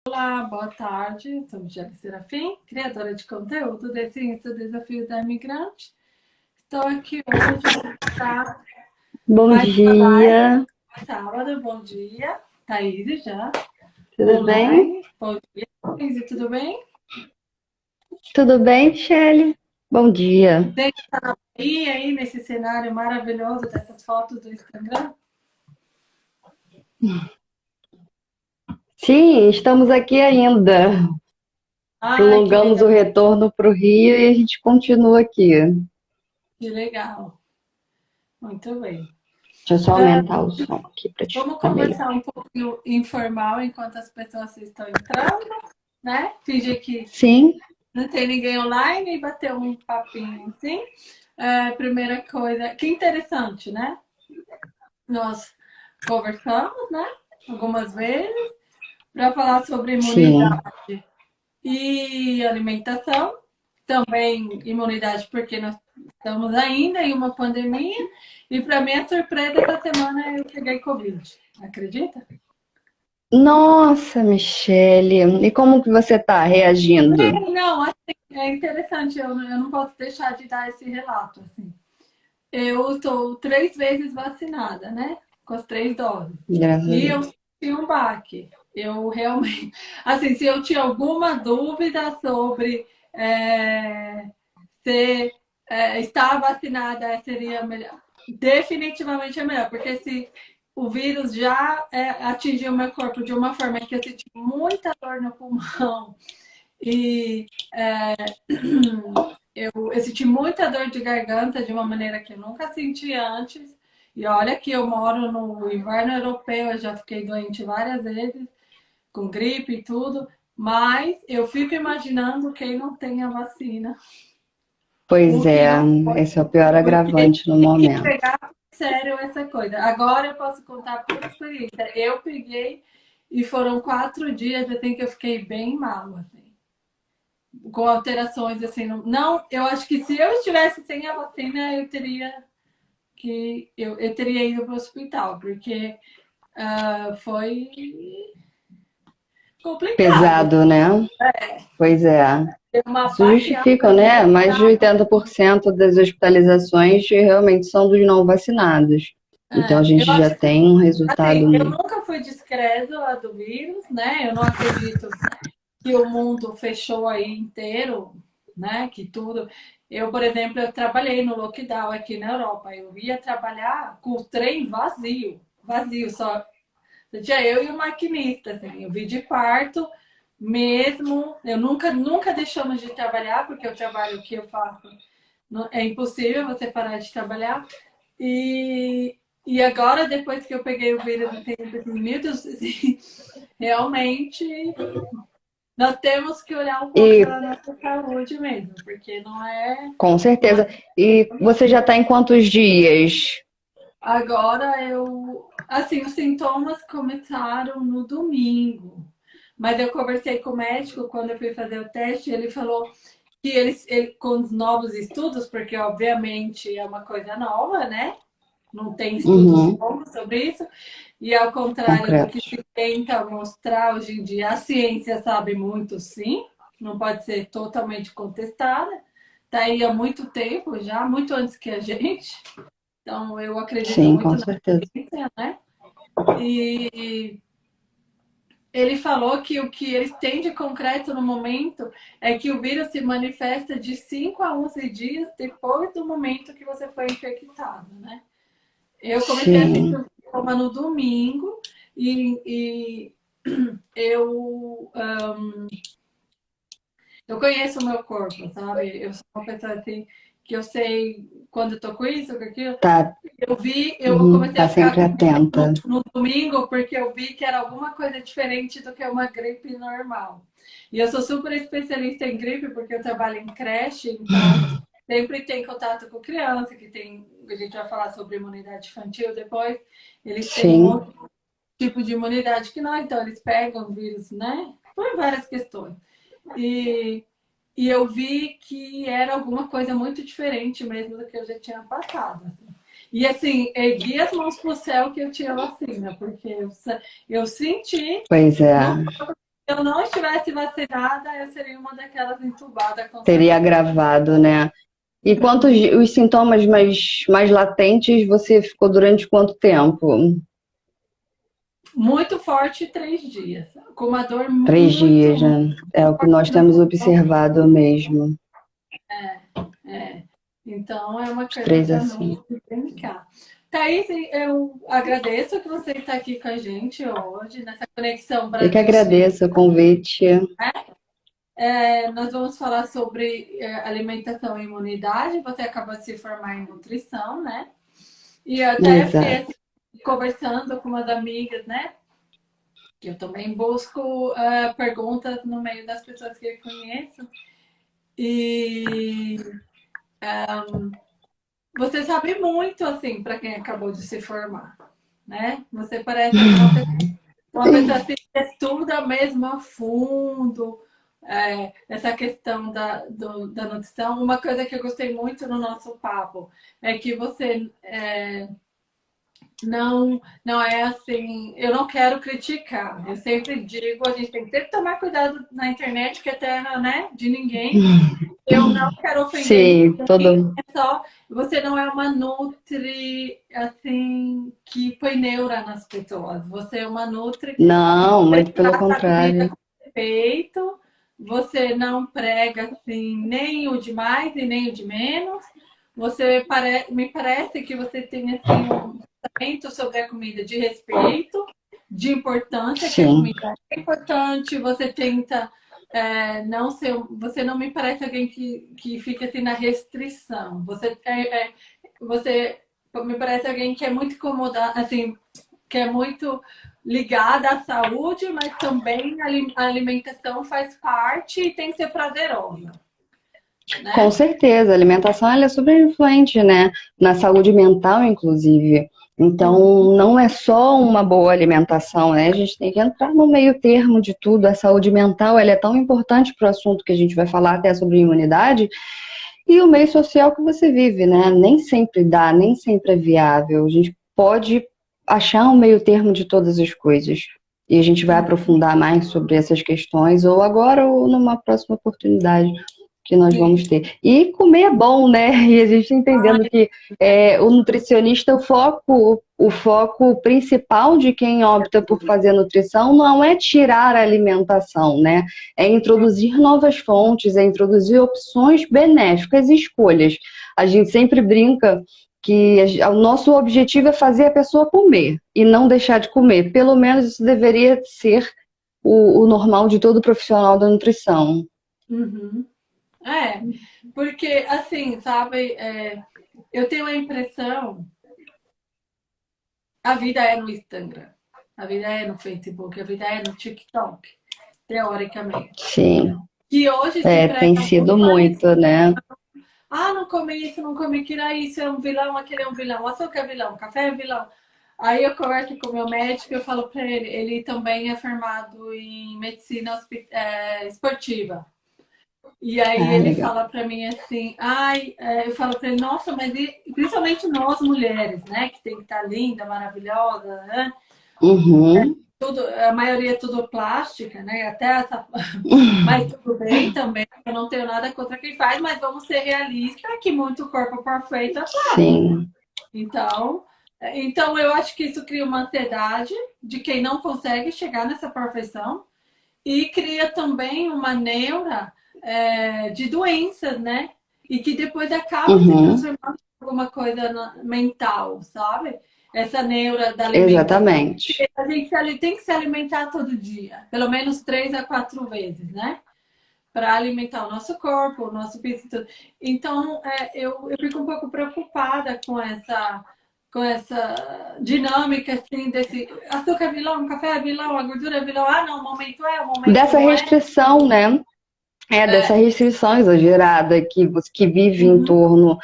Olá, boa tarde. Sou Michele Serafim, criadora de conteúdo de Ciência e Desafios da Imigrante. Estou aqui hoje para Bom mais uma live, dia, sábado. Bom dia, Thaís já tudo bem? online. Bom dia, Thaís, tudo bem? Tudo bem, Michele? Bom dia. Tem aí nesse cenário maravilhoso dessas fotos do Instagram? Sim, estamos aqui ainda. Ai, que Prolongamos legal, o retorno para o Rio e a gente continua aqui. que legal. Muito bem. Deixa eu só aumentar o som aqui para te Vamos ficar melhor. conversar um pouquinho informal enquanto as pessoas estão entrando, né? Fingir que Sim, não tem ninguém online e bater um papinho assim. Primeira coisa, que interessante, né? Nós conversamos, né? Algumas vezes para falar sobre sim. imunidade e alimentação. Também imunidade, porque nós estamos ainda em uma pandemia. E para minha surpresa, essa semana eu peguei Covid. Acredita? Nossa, Michele, e como que você está reagindo? Não, assim, é interessante, eu não posso deixar de dar esse relato, assim. Eu estou 3 vezes vacinada, né? Com as 3 doses. Graças a E eu Deus. senti um baque. Eu realmente. Assim, se eu tinha alguma dúvida sobre se estar vacinada seria melhor. Definitivamente é melhor, porque se o vírus já atingiu o meu corpo de uma forma que eu senti muita dor no pulmão e eu senti muita dor de garganta de uma maneira que eu nunca senti antes. E olha que eu moro no inverno europeu, eu já fiquei doente várias vezes, com gripe e tudo, mas eu fico imaginando quem não tem a vacina, Pois o que é, não, esse é o pior porque agravante no tem que momento. pegar sério essa coisa. Agora eu posso contar por experiência. Eu peguei e foram 4 dias, até que eu fiquei bem mal, assim, com alterações assim. Não, eu acho que se eu estivesse sem a vacina, eu teria ido para o hospital, porque foi complicado. Pesado, né? Pois é. Deu uma Isso justifica, baqueada né? Mais de pesada. 80% das hospitalizações realmente são dos não vacinados. Então a Eu gente já acho que tem um resultado. assim, eu nunca fui descrédula do vírus, né? Eu não acredito que o mundo fechou aí inteiro, né? Que tudo. Eu, por exemplo, eu trabalhei no lockdown aqui na Europa. Eu ia trabalhar com o trem vazio, vazio, só tinha eu e o maquinista, assim. Eu vi de quarto mesmo. Eu nunca deixamos de trabalhar, porque o trabalho que eu faço é impossível você parar de trabalhar. E agora, depois que eu peguei o vírus, eu tenho minutos, assim, realmente nós temos que olhar um pouco E pela nossa saúde mesmo, porque não é. com Não é... certeza. E você já está em quantos dias? Agora eu. Assim, os sintomas começaram no domingo. Mas eu conversei com o médico quando eu fui fazer o teste, ele falou que com os novos estudos, porque obviamente é uma coisa nova, né? Não tem estudos Uhum, longos sobre isso, e ao contrário do que concretos. se tenta mostrar hoje em dia, a ciência sabe muito, sim, não pode ser totalmente contestada, está aí há muito tempo já, muito antes que a gente, então eu acredito Sim, com muito na certeza. ciência, né? E ele falou que o que eles têm de concreto no momento é que o vírus se manifesta de 5 a 11 dias depois do momento que você foi infectado, né? Eu comecei a sentir Sim. o sintoma no domingo e eu, eu conheço o meu corpo, sabe? Eu sou uma pessoa assim que eu sei quando eu tô com isso, com aquilo. Tá, Eu uhum, comecei tá a ficar sempre com medo atenta. no domingo porque eu vi que era alguma coisa diferente do que uma gripe normal. E eu sou super especialista em gripe porque eu trabalho em creche, então sempre tem contato com criança, que tem, a gente vai falar sobre imunidade infantil depois, eles têm um Sim, outro tipo de imunidade que nós, então eles pegam vírus, né? Por várias questões. E, e eu vi que era alguma coisa muito diferente mesmo do que eu já tinha passado. Assim. E assim, ergui as mãos pro céu que eu tinha vacina, porque eu senti pois no é. eu não estivesse vacinada, eu seria uma daquelas entubadas, com Teria certeza. agravado, né? E quantos os sintomas mais latentes você ficou durante quanto tempo? Muito forte 3 dias, com uma dor 3 dias, muito né? É o que nós forte no temos pulmão. observado mesmo. É. Então, é uma De coisa três a para não cinco. brincar. Thaís, eu agradeço que você está aqui com a gente hoje, nessa conexão Eu que Brasil-Chile. agradeço o convite. Nós vamos falar sobre alimentação e imunidade. Você acabou de se formar em nutrição, né? E eu até fiquei Exato. assim, conversando com umas amigas, né? Que eu também busco perguntas no meio das pessoas que eu conheço. E você sabe muito, assim, para quem acabou de se formar, né? Você parece uma pessoa assim, que estuda mesmo a fundo essa questão da nutrição. Uma coisa que eu gostei muito no nosso papo é que você não é assim, eu não quero criticar. Eu sempre digo, a gente tem que sempre tomar cuidado na internet, que é terra, né, de ninguém. Eu não quero ofender Sim, ninguém, todo. é só você não é uma nutri assim que põe neura nas pessoas. Você é uma nutri Não, muito pelo trata a comida contrário. com respeito, você não prega assim nem o de mais e nem o de menos. Me parece que você tem assim um pensamento sobre a comida de respeito, de importância, que a Sim, comida é importante, você tenta não ser, você não me parece alguém que fica assim na restrição. Você me parece alguém que é muito incomodado, assim, que é muito ligada à saúde, mas também a alimentação faz parte e tem que ser prazerosa, com né? certeza. A alimentação ela é super influente, né? Na saúde mental, inclusive. Uhum. Então, não é só uma boa alimentação, né? A gente tem que entrar no meio termo de tudo. A saúde mental ela é tão importante para o assunto que a gente vai falar até sobre imunidade. E o meio social que você vive, né? Nem sempre dá, nem sempre é viável. A gente pode achar um meio termo de todas as coisas. E a gente vai aprofundar mais sobre essas questões, ou agora ou numa próxima oportunidade que nós vamos Sim. ter. E comer é bom, né? E a gente entendendo Ai, que o nutricionista, o foco principal de quem opta por fazer nutrição não é tirar a alimentação, né? É introduzir novas fontes, é introduzir opções benéficas e escolhas. A gente sempre brinca que o nosso objetivo é fazer a pessoa comer e não deixar de comer. Pelo menos isso deveria ser o normal de todo profissional da nutrição. uhum. É, porque assim, sabe, eu tenho a impressão, a vida é no Instagram, a vida é no Facebook, a vida é no TikTok, teoricamente. Sim, Que hoje se tem prega sido muito a muito, né? ah, não come isso, não come aquilo, isso é um vilão, aquele é um vilão, açúcar é vilão, café é vilão. Aí eu converso com o meu médico e eu falo para ele também é formado em medicina esportiva. E aí Ah, ele legal. fala para mim assim, eu falo para ele, nossa, mas principalmente nós mulheres, né, que tem que estar linda, maravilhosa, né? Uhum. Tudo, a maioria é tudo plástica, né? Até essa... Mas tudo bem também, eu não tenho nada contra quem faz, mas vamos ser realistas que muito corpo perfeito é plástico. Sim. Então eu acho que isso cria uma ansiedade de quem não consegue chegar nessa perfeição e cria também uma neura de doenças, né? E que depois acaba se Uhum. transformando em alguma coisa mental, sabe? Essa neura da alimentação. Exatamente. A gente tem que se alimentar todo dia, pelo menos 3 a 4 vezes, né? Para alimentar o nosso corpo, o nosso físico. Então, eu fico um pouco preocupada com essa dinâmica assim desse açúcar é vilão, café é vilão, a gordura é vilão. Ah, não, o momento Dessa não é. restrição, né? Dessa É. restrição exagerada que vive em Uhum, torno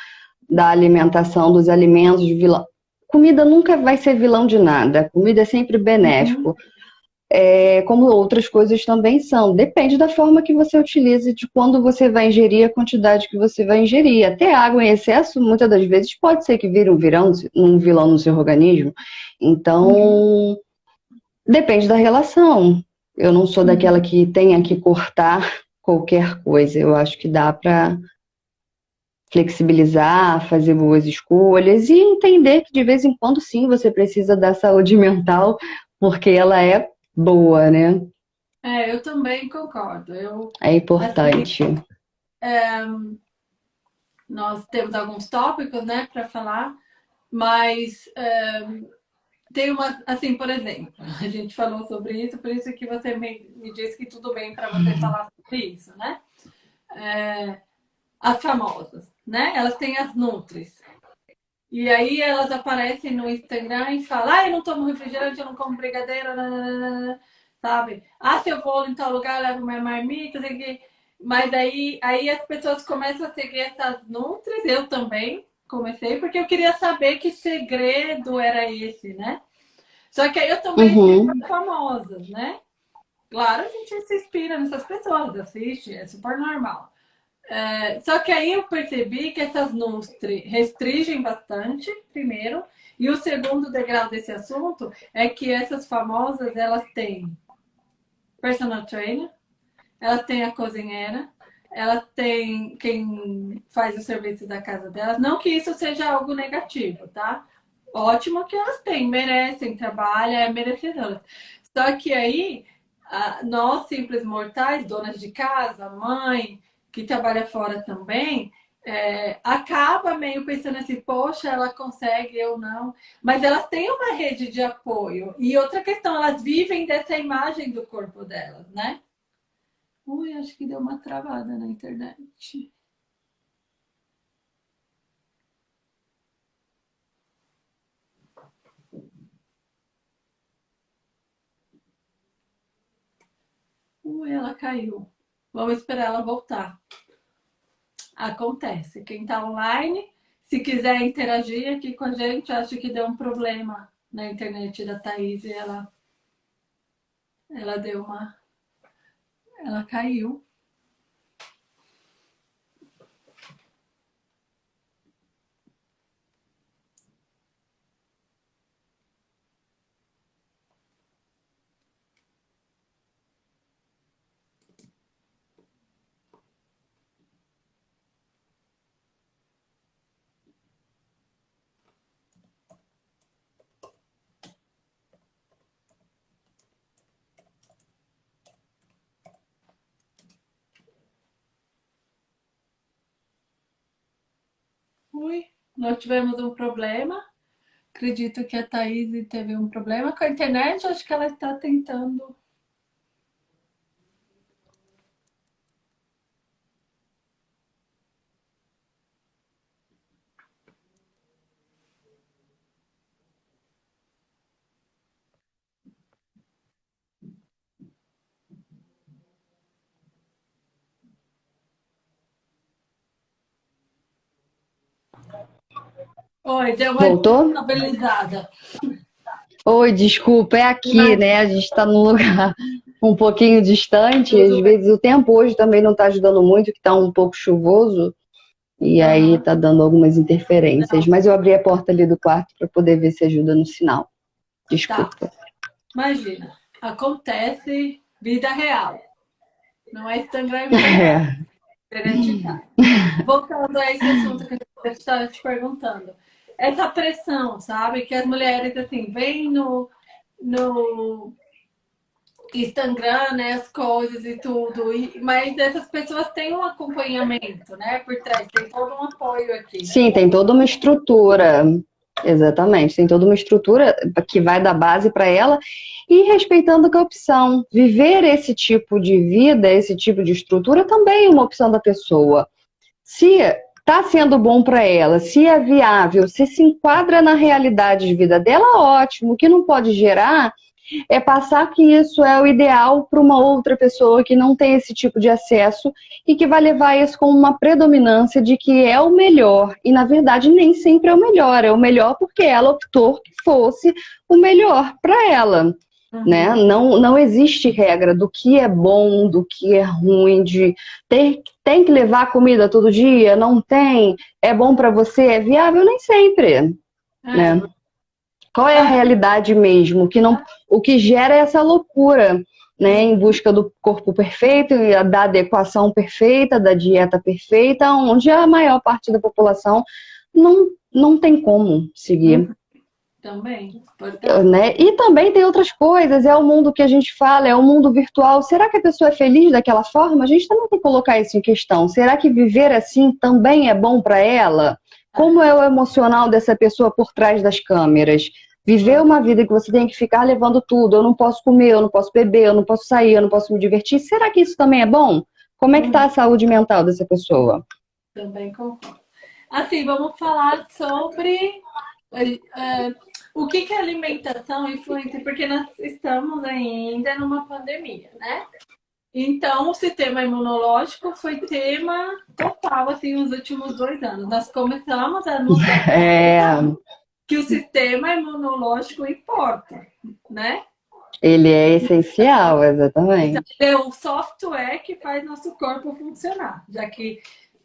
da alimentação, dos alimentos, de vilão. Comida nunca vai ser vilão de nada. Comida é sempre uhum, benéfico. Como outras coisas também são. Depende da forma que você utilize, de quando você vai ingerir, a quantidade que você vai ingerir. Até água em excesso, muitas das vezes, pode ser que vire um vilão no seu organismo. uhum, Então, depende da relação. Eu não sou daquela que tenha que cortar qualquer coisa. Eu acho que dá para flexibilizar, fazer boas escolhas e entender que de vez em quando sim você precisa da saúde mental, porque ela é boa, né? Eu também concordo. É Assim, importante. nós temos alguns tópicos, né, para falar, mas tem uma, assim, por exemplo, a gente falou sobre isso, por isso que você me disse que tudo bem para você falar sobre isso, né? As famosas, né? Elas têm as Nutris. E aí elas aparecem no Instagram e falam, eu não tomo refrigerante, eu não como brigadeiro, nananana, sabe? Se eu vou em tal lugar, eu levo minha marmita, sei que... Mas aí as pessoas começam a seguir essas Nutris, eu também comecei, porque eu queria saber que segredo era esse, né? Só que aí eu também sigo Uhum, as famosas, né? Claro, a gente se inspira nessas pessoas, assiste, é super normal. Só que aí eu percebi que essas Nutri restringem bastante, primeiro, e o segundo degrau desse assunto é que essas famosas, elas têm personal trainer, elas têm a cozinheira, elas têm quem faz o serviço da casa delas. Não que isso seja algo negativo, tá? Ótimo que elas têm, merecem, trabalham, é merecedoras. Só que aí, nós simples mortais, donas de casa, mãe, que trabalha fora também, acaba meio pensando assim, poxa, ela consegue, eu não. Mas elas têm uma rede de apoio. E outra questão, elas vivem dessa imagem do corpo delas, né? Ui, acho que deu uma travada na internet. Ui, ela caiu. Vamos esperar ela voltar. Acontece. Quem está online, se quiser interagir aqui com a gente, acho que deu um problema na internet da Thaís e ela deu uma. Ela caiu. Ui, nós tivemos um problema. Acredito que a Thaís teve um problema com a internet. Acho que ela está tentando. Oi, deu uma voltou? estabilizada. Oi, desculpa, é aqui, Mas né? A gente está num lugar um pouquinho distante, e às tudo bem. vezes o tempo hoje também não está ajudando muito, que está um pouco chuvoso, e aí Aham. está dando algumas interferências. Não, Mas eu abri a porta ali do quarto para poder ver se ajuda no sinal. tá. Desculpa. Imagina. Acontece vida real. Não é Instagram, é vida real. Internet cai. Voltando a esse assunto que eu estava te perguntando. Essa pressão, sabe? Que as mulheres, assim, vêm no Instagram, né? As coisas e tudo. Mas essas pessoas têm um acompanhamento, né? Por trás. Tem todo um apoio aqui, né? Sim, tem toda uma estrutura, exatamente, tem toda uma estrutura que vai da base para ela e respeitando que a opção. Viver esse tipo de vida, esse tipo de estrutura também é uma opção da pessoa. Se está sendo bom para ela, se é viável, se enquadra na realidade de vida dela, ótimo. O que não pode gerar é passar que isso é o ideal para uma outra pessoa que não tem esse tipo de acesso e que vai levar isso com uma predominância de que é o melhor. E, na verdade, nem sempre é o melhor porque ela optou que fosse o melhor para ela. Né? Uhum. Não existe regra do que é bom, do que é ruim, de tem que levar comida todo dia, não tem, é bom para você, é viável, nem sempre, É, né? Qual é a ah, realidade mesmo? O que gera é essa loucura. né, em busca do corpo perfeito, e da adequação perfeita, da dieta perfeita, onde a maior parte da população não tem como seguir. Também, importante. Né? E também tem outras coisas, é o mundo que a gente fala, é o mundo virtual. Será que a pessoa é feliz daquela forma? A gente também tem que colocar isso em questão. Será que viver assim também é bom para ela? Como é o emocional dessa pessoa por trás das câmeras? Viver uma vida que você tem que ficar levando tudo, eu não posso comer, eu não posso beber, eu não posso sair, eu não posso me divertir. Será que isso também é bom? Como é que está a saúde mental dessa pessoa? Também concordo. Assim, vamos falar sobre o que que a alimentação influencia, porque nós estamos ainda numa pandemia, né? Então, o sistema imunológico foi tema total, assim, nos últimos 2 anos. Nós começamos a nos dar É, que o sistema imunológico importa, né? ele é essencial, exatamente. É o software que faz nosso corpo funcionar, já que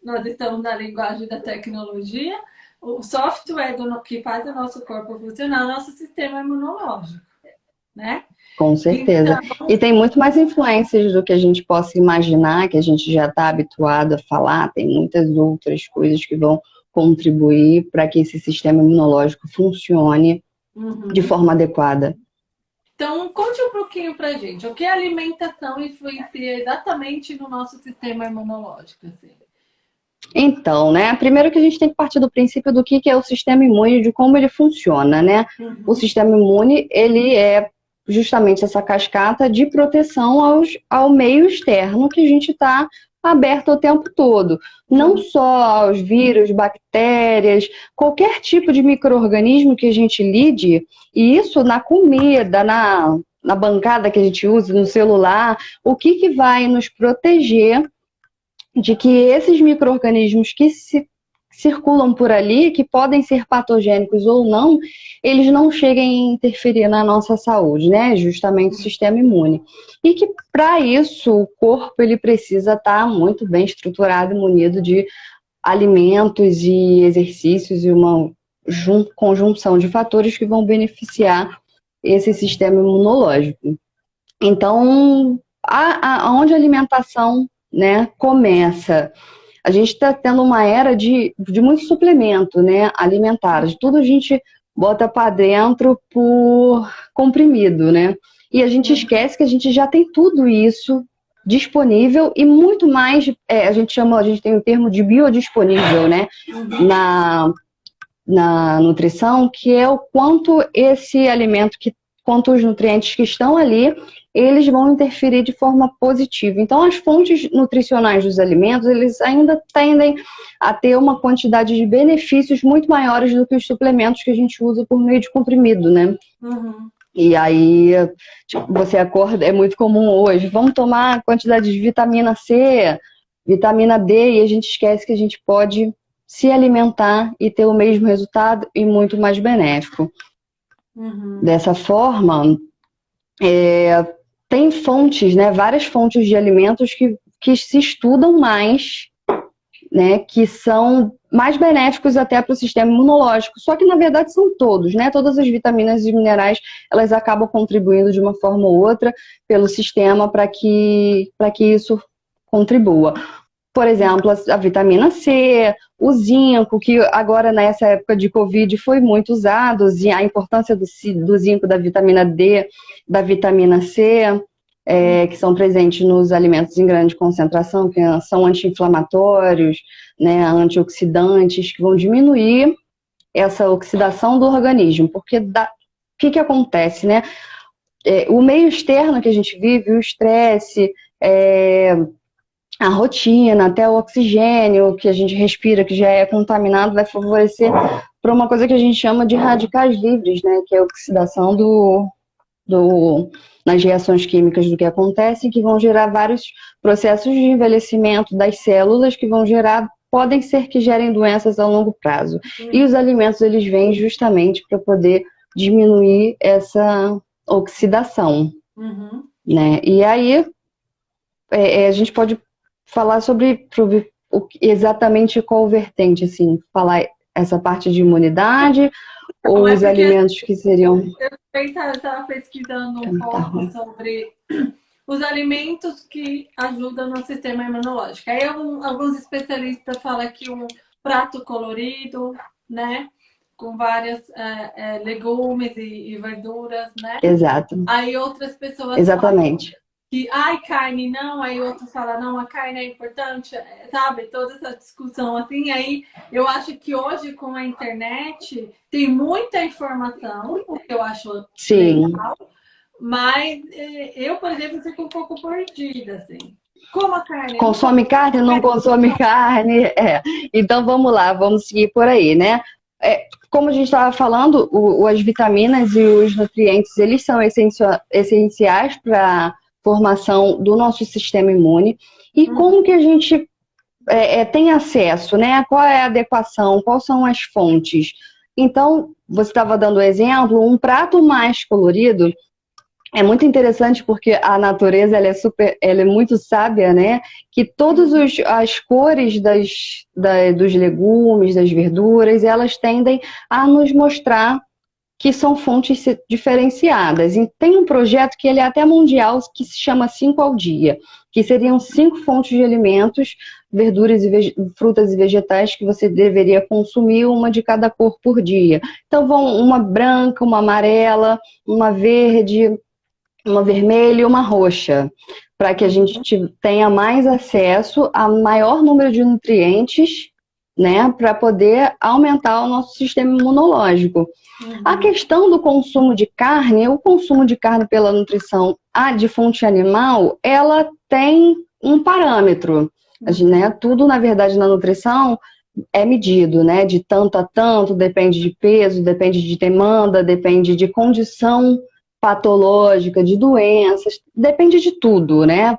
nós estamos na linguagem da tecnologia, o software que faz o nosso corpo funcionar é o nosso sistema imunológico, né? Com certeza. Então, E tem muito mais influências do que a gente possa imaginar, que a gente já está habituado a falar, tem muitas outras coisas que vão contribuir para que esse sistema imunológico funcione de forma adequada. então, conte um pouquinho pra gente, o que a alimentação influencia exatamente no nosso sistema imunológico, assim? Então, né, primeiro que a gente tem que partir do princípio do que é o sistema imune, de como ele funciona, né? O sistema imune, ele é justamente essa cascata de proteção ao meio externo que a gente está aberto o tempo todo. Não só aos vírus, bactérias, qualquer tipo de micro-organismo que a gente lide, e isso na comida, na bancada que a gente usa, no celular, o que vai nos proteger de que esses micro-organismos que circulam por ali, que podem ser patogênicos ou não, eles não cheguem a interferir na nossa saúde, né? Justamente o sistema imune. E que para isso o corpo ele precisa estar muito bem estruturado e munido de alimentos e exercícios e uma conjunção de fatores que vão beneficiar esse sistema imunológico. Então, onde a alimentação, né, começa. A gente está tendo uma era de muito suplemento, né, alimentar. De tudo a gente bota para dentro por comprimido, né? E a gente esquece que a gente já tem tudo isso disponível e muito mais. A gente tem o termo de biodisponível, né? Na nutrição, que é o quanto esse alimento, quanto os nutrientes que estão ali, eles vão interferir de forma positiva. Então, as fontes nutricionais dos alimentos, eles ainda tendem a ter uma quantidade de benefícios muito maiores do que os suplementos que a gente usa por meio de comprimido, né? E aí, tipo, você acorda, é muito comum hoje, vamos tomar quantidade de vitamina C, vitamina D, e a gente esquece que a gente pode se alimentar e ter o mesmo resultado e muito mais benéfico. Dessa forma, tem fontes, né, várias fontes de alimentos que se estudam mais, né, que são mais benéficos até para o sistema imunológico. Só que, na verdade, são todos, né? Todas as vitaminas e minerais, elas acabam contribuindo de uma forma ou outra pelo sistema para que isso contribua. Por exemplo, a vitamina C, o zinco, que agora nessa época de Covid foi muito usado, a importância do zinco, da vitamina D, da vitamina C, que são presentes nos alimentos em grande concentração, que são anti-inflamatórios, né, antioxidantes, que vão diminuir essa oxidação do organismo. Porque o que acontece, né? O meio externo que a gente vive, o estresse, a rotina, até o oxigênio que a gente respira, que já é contaminado, vai favorecer para uma coisa que a gente chama de radicais livres, né? Que é a oxidação nas reações químicas do que acontece, que vão gerar vários processos de envelhecimento das células que podem ser que gerem doenças a longo prazo. E os alimentos, eles vêm justamente para poder diminuir essa oxidação, né? E aí, a gente pode falar sobre exatamente qual vertente, assim, falar essa parte de imunidade ou os alimentos que seriam... Eu estava pesquisando um pouco sobre os alimentos que ajudam no sistema imunológico. Aí alguns especialistas falam que um prato colorido, né? Com várias legumes e verduras, né? Exato. Aí outras pessoas Exatamente. falam que, ai, carne não, aí outros falam, não, a carne é importante, sabe? Toda essa discussão assim, aí eu acho que hoje com a internet tem muita informação, o que eu acho Sim. legal, mas eu, por exemplo, fico um pouco perdida, assim. Como a carne? Consome carne, não consome carne? Então vamos lá, vamos seguir por aí, né? Como a gente estava falando, as vitaminas e os nutrientes, eles são essenciais para a formação do nosso sistema imune. E como que a gente tem acesso, né? Qual é a adequação? Quais são as fontes? Então, você estava dando o exemplo, um prato mais colorido é muito interessante porque a natureza ela é muito sábia, né? Que todas as cores dos legumes, das verduras, elas tendem a nos mostrar que são fontes diferenciadas. E tem um projeto que ele é até mundial, que se chama 5 ao dia, que seriam 5 fontes de alimentos, verduras e frutas e vegetais que você deveria consumir, uma de cada cor por dia. Então vão uma branca, uma amarela, uma verde, uma vermelha e uma roxa, para que a gente tenha mais acesso a maior número de nutrientes, né, para poder aumentar o nosso sistema imunológico. A questão do consumo de carne, o consumo de carne pela nutrição de fonte animal, ela tem um parâmetro, né? Tudo, na verdade, na nutrição é medido, né? De tanto a tanto, depende de peso, depende de demanda, depende de condição patológica, de doenças, depende de tudo, né?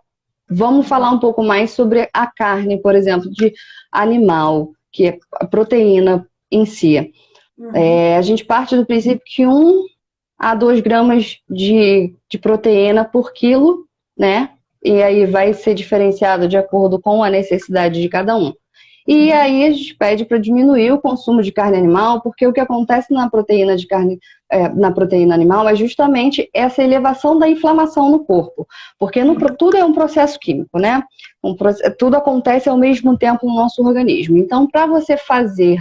Vamos falar um pouco mais sobre a carne, por exemplo, de animal, que é a proteína em si. A gente parte do princípio que 1 a 2 gramas de proteína por quilo, né? E aí vai ser diferenciado de acordo com a necessidade de cada um. E aí a gente pede para diminuir o consumo de carne animal, porque o que acontece na proteína de carne, na proteína animal é justamente essa elevação da inflamação no corpo. Porque tudo é um processo químico, né? Tudo acontece ao mesmo tempo no nosso organismo. Então, para você fazer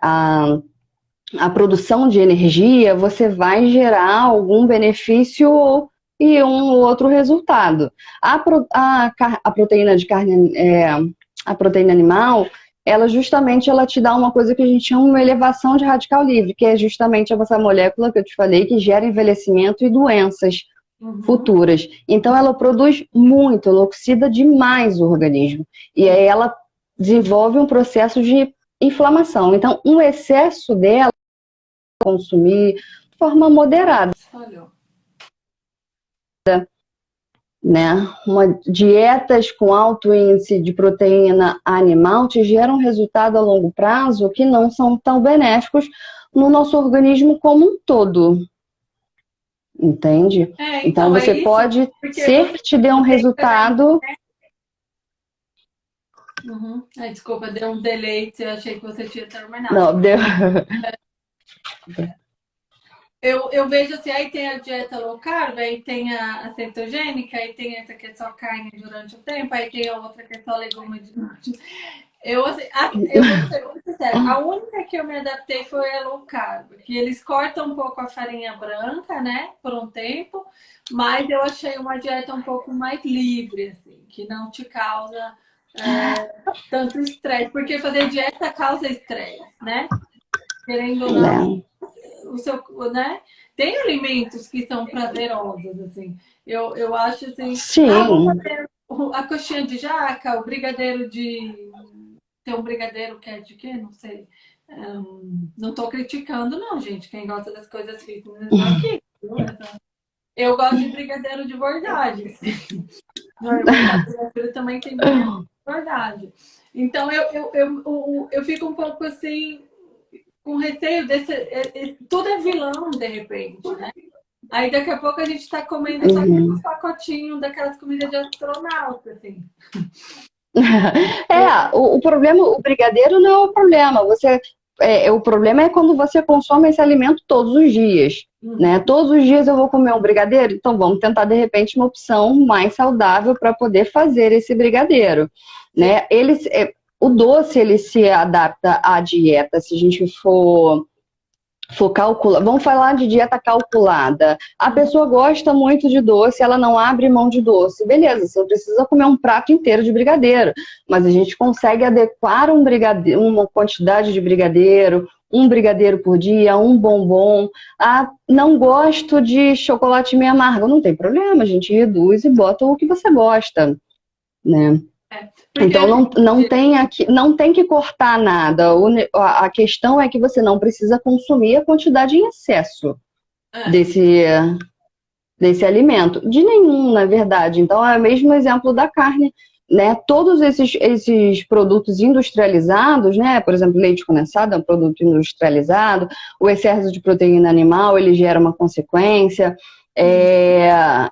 a produção de energia, você vai gerar algum benefício e um ou outro resultado. A proteína de carne, a proteína animal, ela justamente te dá uma coisa que a gente chama de uma elevação de radical livre, que é justamente essa molécula que eu te falei, que gera envelhecimento e doenças futuras. Então ela produz muito, ela oxida demais o organismo. E aí ela desenvolve um processo de inflamação. Então, um excesso dela, consumir de forma moderada. Né? Dietas com alto índice de proteína animal te geram resultado a longo prazo que não são tão benéficos no nosso organismo como um todo. Entende? Então você pode ser que te dê um resultado. Desculpa, deu um delay, eu achei que você tinha terminado. Não, deu. Eu vejo assim, aí tem a dieta low carb, aí tem a cetogênica, aí tem essa que é só carne durante o tempo, aí tem a outra que é só legume durante. Eu vou ser muito sincera, a única que eu me adaptei foi a low carb, que eles cortam um pouco a farinha branca, né, por um tempo, mas eu achei uma dieta um pouco mais livre, assim, que não te causa tanto estresse, porque fazer dieta causa estresse, né? Querendo ou não. Né? Tem alimentos que são prazerosos, assim. Eu acho assim. Vou fazer a coxinha de jaca, o brigadeiro de. Tem um brigadeiro que é de quê? Não sei. Não tô criticando, não, gente. Quem gosta das coisas fitness aqui. Eu gosto de brigadeiro de verdade. Assim. Brigadeiro também tem brigadeiro de verdade. Então eu fico um pouco assim. Com receio tudo é vilão de repente, né? Aí daqui a pouco a gente tá comendo só aquele pacotinho daquelas comidas de astronauta, assim. O problema, o brigadeiro não é o problema. O problema é quando você consome esse alimento todos os dias. né? Todos os dias eu vou comer um brigadeiro, então vamos tentar, de repente, uma opção mais saudável para poder fazer esse brigadeiro, Sim. né? O doce, ele se adapta à dieta, se a gente for calcular, vamos falar de dieta calculada. A pessoa gosta muito de doce, ela não abre mão de doce. Beleza, você não precisa comer um prato inteiro de brigadeiro, mas a gente consegue adequar um brigadeiro, uma quantidade de brigadeiro, um brigadeiro por dia, um bombom. Ah, não gosto de chocolate meio amargo, não tem problema, a gente reduz e bota o que você gosta, né? Porque Então a gente. não tem que cortar nada. A questão é que você não precisa consumir a quantidade em excesso É, desse, desse alimento. De nenhum, na verdade. Então é o mesmo exemplo da carne, né? Todos esses produtos industrializados, né? Por exemplo, leite condensado é um produto industrializado, o excesso de proteína animal, ele gera uma consequência. isso. É,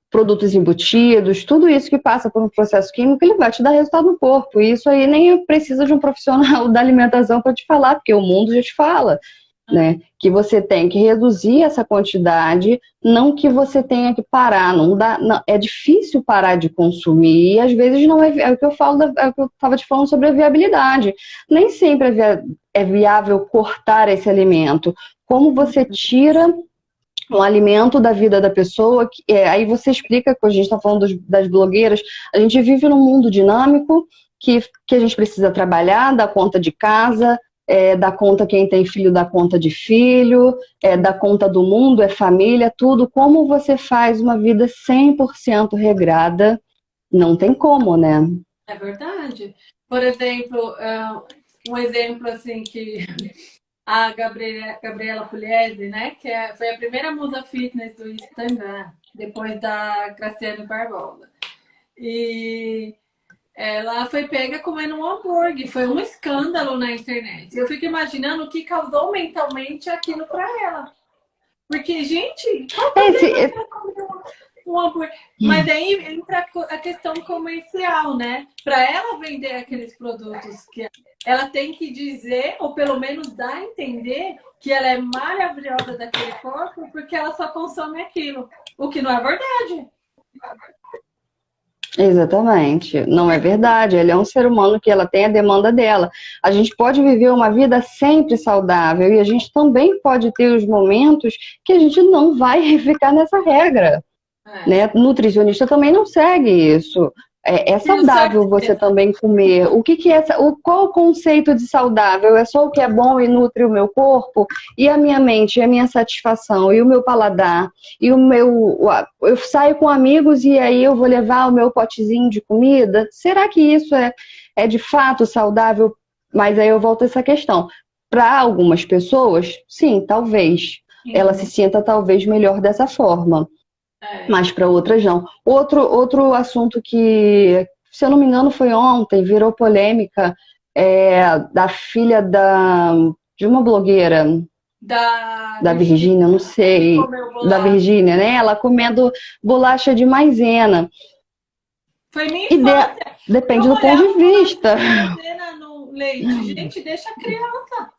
produtos embutidos, tudo isso que passa por um processo químico, ele vai te dar resultado no corpo. E isso aí nem precisa de um profissional da alimentação para te falar, porque o mundo já te fala, né? Que você tem que reduzir essa quantidade, não que você tenha que parar, não dá, não, é difícil parar de consumir, e às vezes não é, é o que eu falo, é o que eu estava te falando sobre a viabilidade. Nem sempre é viável cortar esse alimento. Como você tira um alimento da vida da pessoa. Aí você explica, que a gente está falando das blogueiras, a gente vive num mundo dinâmico que a gente precisa trabalhar, dar conta de casa, dar conta quem tem filho, dar conta de filho, dar conta do mundo, é família, tudo. Como você faz uma vida 100% regrada? Não tem como, né? É verdade. Por exemplo, um exemplo assim que a Gabriela Pugliese, né, foi a primeira musa fitness do Instagram, depois da Graciane Barbosa. E ela foi pega comendo um hambúrguer, foi um escândalo na internet. Eu fico imaginando o que causou mentalmente aquilo para ela. Porque, gente, qual o problema Esse, dela comer um hambúrguer? Mas aí entra a questão comercial, né? Para ela vender aqueles produtos que ela tem que dizer, ou pelo menos dar a entender, que ela é maravilhosa daquele corpo porque ela só consome aquilo. O que não é verdade. Exatamente, não é verdade. Ele é um ser humano que ela tem a demanda dela. A gente pode viver uma vida sempre saudável e a gente também pode ter os momentos que a gente não vai ficar nessa regra, É. né? Nutricionista também não segue isso. É Tenho saudável você certeza. também comer. O que que é, qual o conceito de saudável? É só o que é bom e nutre o meu corpo e a minha mente, e a minha satisfação e o meu paladar e o meu, eu saio com amigos e aí eu vou levar o meu potezinho de comida? Será que isso é de fato saudável? Mas aí eu volto a essa questão. Para algumas pessoas, sim, talvez. Ela se Uhum. sinta talvez melhor dessa forma, É. mas para outras não. Outro assunto que, se eu não me engano, foi ontem, virou polêmica, da filha de uma blogueira, Da da Virgínia, Virgínia, eu não que sei, comeu da bolacha. Virgínia, né? Ela comendo bolacha de maisena. Foi minha E infância. Eu depende do ponto de molhava bolacha vista. de maisena no leite. Gente, deixa a criança.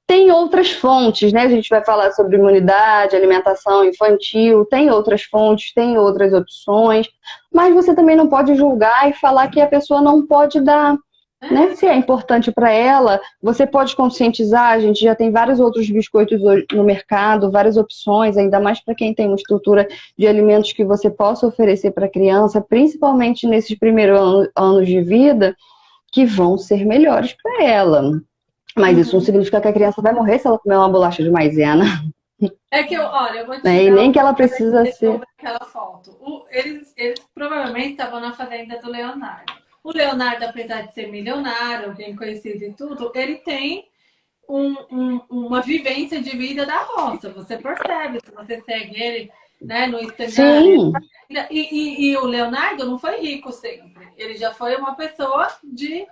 Tem outras fontes, né? A gente vai falar sobre imunidade, alimentação infantil, tem outras fontes, tem outras opções, mas você também não pode julgar e falar que a pessoa não pode dar, né? Se é importante para ela, você pode conscientizar. A gente já tem vários outros biscoitos hoje no mercado, várias opções, ainda mais para quem tem uma estrutura de alimentos que você possa oferecer para a criança, principalmente nesses primeiros anos de vida, que vão ser melhores para ela. Mas isso não Uhum. significa que a criança vai morrer se ela comer uma bolacha de maisena, É que olha, eu vou te né? E dar nem o que ela contexto precisa de novo ser. daquela foto. Eles provavelmente estavam na fazenda do Leonardo. O Leonardo, apesar de ser milionário, alguém conhecido e tudo, ele tem uma vivência de vida da roça. Você percebe, se você segue ele, né, no Instagram. Sim, E o Leonardo não foi rico sempre. Ele já foi uma pessoa de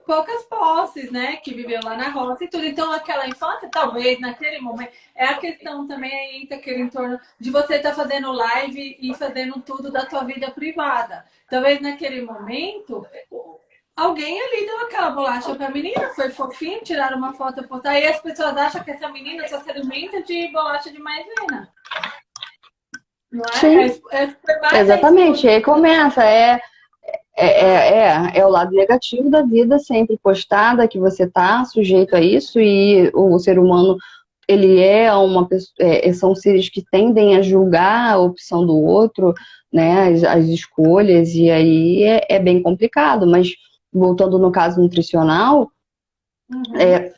poucas posses, né? Que viveu lá na roça e tudo. Então, aquela infância, talvez, naquele momento, é a questão também aí, aquele entorno de você estar fazendo live e fazendo tudo da tua vida privada. Talvez naquele momento alguém ali deu aquela bolacha pra menina, foi fofinho, tiraram uma foto, postar, e as pessoas acham que essa menina só se alimenta de bolacha de maisena. Não é? Sim, Foi mais a exatamente. E aí exposição. começa, é o lado negativo da vida sempre postada, que você está sujeito a isso, e o ser humano, ele é uma pessoa, são seres que tendem a julgar a opção do outro, né, as escolhas, e aí é bem complicado, mas voltando no caso nutricional, Uhum. é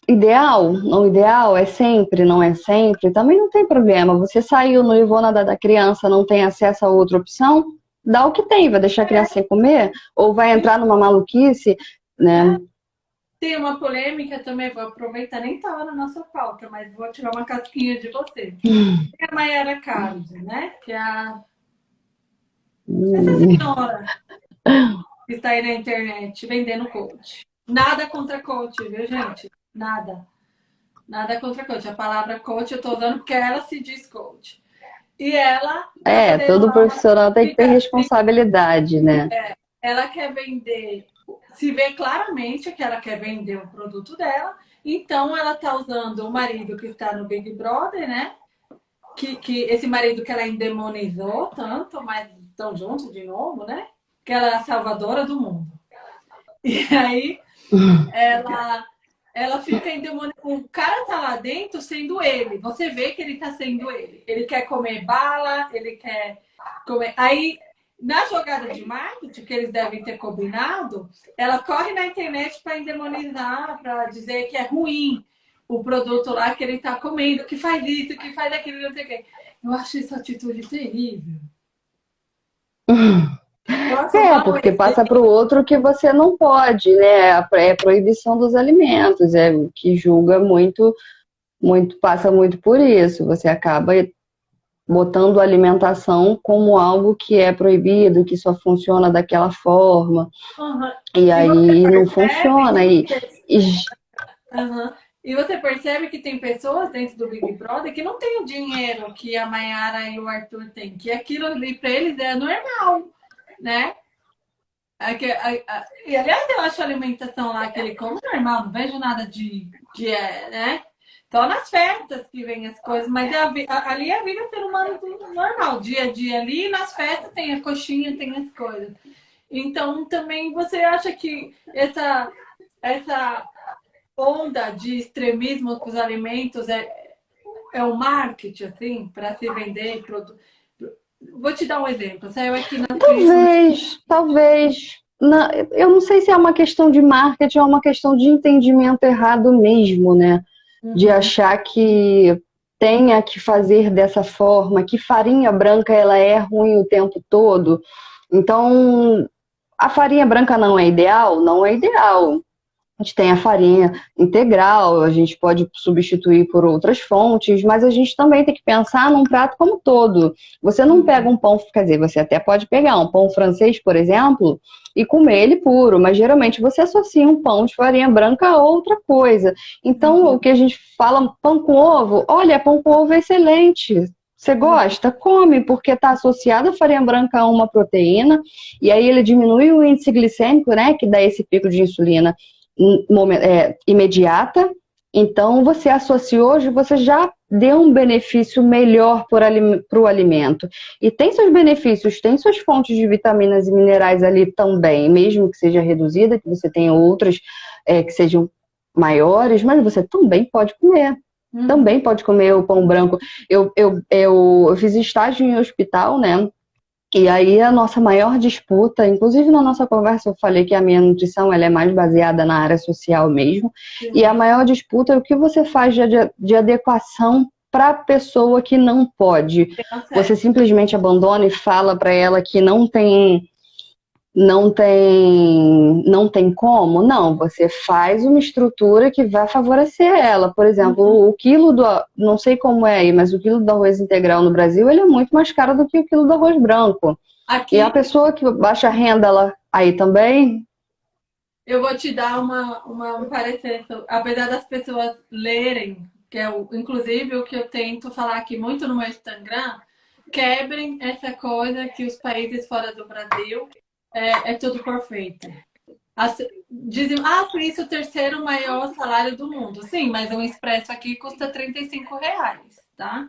ideal, não ideal, é sempre, não é sempre, também não tem problema. Você saiu, não levou nada da criança, não tem acesso a outra opção, dá o que tem, vai deixar a criança sem comer, ou vai entrar numa maluquice, né? Tem uma polêmica também, vou aproveitar, nem estava na nossa pauta, mas vou tirar uma casquinha de você. Tem a Mayara Card, né? Que é essa Hum. senhora que está aí na internet vendendo coach. Nada contra coach, viu, gente? Nada. Nada contra coach. A palavra coach eu estou usando porque ela se diz coach. E ela tá fazendo Todo lá uma profissional tem que ter explicação. responsabilidade, né? Ela quer vender, se vê claramente que ela quer vender o produto dela, então ela tá usando o marido que está no Big Brother, né? Que esse marido que ela endemonizou tanto, mas estão juntos de novo, né? Que ela é a salvadora do mundo. E aí ela fica endemoniada. O cara tá lá dentro sendo ele. Você vê que ele tá sendo ele. Ele quer comer bala, ele quer comer. Aí, na jogada de marketing, que eles devem ter combinado, ela corre na internet para endemonizar, para dizer que é ruim o produto lá que ele tá comendo, que faz isso, que faz aquilo, não sei o quê. Eu acho essa atitude terrível. Eu acho mau Porque esse. passa para o outro que você não pode, né? É a proibição dos alimentos, é o que julga muito, muito, passa muito por isso. Você acaba botando a alimentação como algo que é proibido, que só funciona daquela forma, Uhum. e E você aí não percebe funciona. que E Uhum. E você percebe que tem pessoas dentro do Big Brother que não tem o dinheiro que a Mayara e o Arthur têm, que aquilo ali para eles é normal, né? E aliás, eu acho a alimentação lá que ele come normal, não vejo nada né? Só nas festas que vem as coisas, mas ali é a vida ser humano tudo normal, dia a dia ali, e nas festas tem a coxinha, tem as coisas. Então, também você acha que essa onda de extremismo com os alimentos é o marketing, assim, para se vender produto. Vou te dar um exemplo. Saiu aqui na Christmas. talvez. Eu não sei se é uma questão de marketing ou uma questão de entendimento errado mesmo, né? De Uhum, achar que tenha que fazer dessa forma, que farinha branca ela é ruim o tempo todo. Então, a farinha branca não é ideal? Não é ideal. A gente tem a farinha integral, a gente pode substituir por outras fontes, mas a gente também tem que pensar num prato como um todo. Você não pega uhum, um pão, quer dizer, você até pode pegar um pão francês, por exemplo, e comer ele puro, mas geralmente você associa um pão de farinha branca a outra coisa. Então, o uhum, que a gente fala, pão com ovo, olha, pão com ovo é excelente. Você uhum, gosta? Come, porque está associada a farinha branca a uma proteína, e aí ele diminui o índice glicêmico, né, que dá esse pico de insulina imediata. Então, você associou hoje, você já deu um benefício melhor para o alimento. E tem seus benefícios, tem suas fontes de vitaminas e minerais ali também, mesmo que seja reduzida, que você tenha outras que sejam maiores, mas você também pode comer. uhum. Também pode comer o pão branco. Eu fiz estágio em hospital, né? E aí a nossa maior disputa, inclusive na nossa conversa eu falei que a minha nutrição ela é mais baseada na área social mesmo, e a Sim, maior disputa é o que você faz de adequação para a pessoa que não pode. tem Você acesso. simplesmente abandona e fala para ela que não tem como? Não, você faz uma estrutura que vai favorecer ela. Por exemplo, o quilo não sei como é aí, mas o quilo do arroz integral no Brasil, ele é muito mais caro do que o quilo do arroz branco. E a Aqui pessoa que baixa renda, ela aí também, eu vou te dar um parecer. Apesar das pessoas lerem, que é inclusive o que eu tento falar aqui muito no meu Instagram, quebrem essa coisa que os países fora do Brasil é tudo perfeito. Dizem, Suíça é o terceiro maior salário do mundo. Sim, mas um expresso aqui custa R$ 35, tá?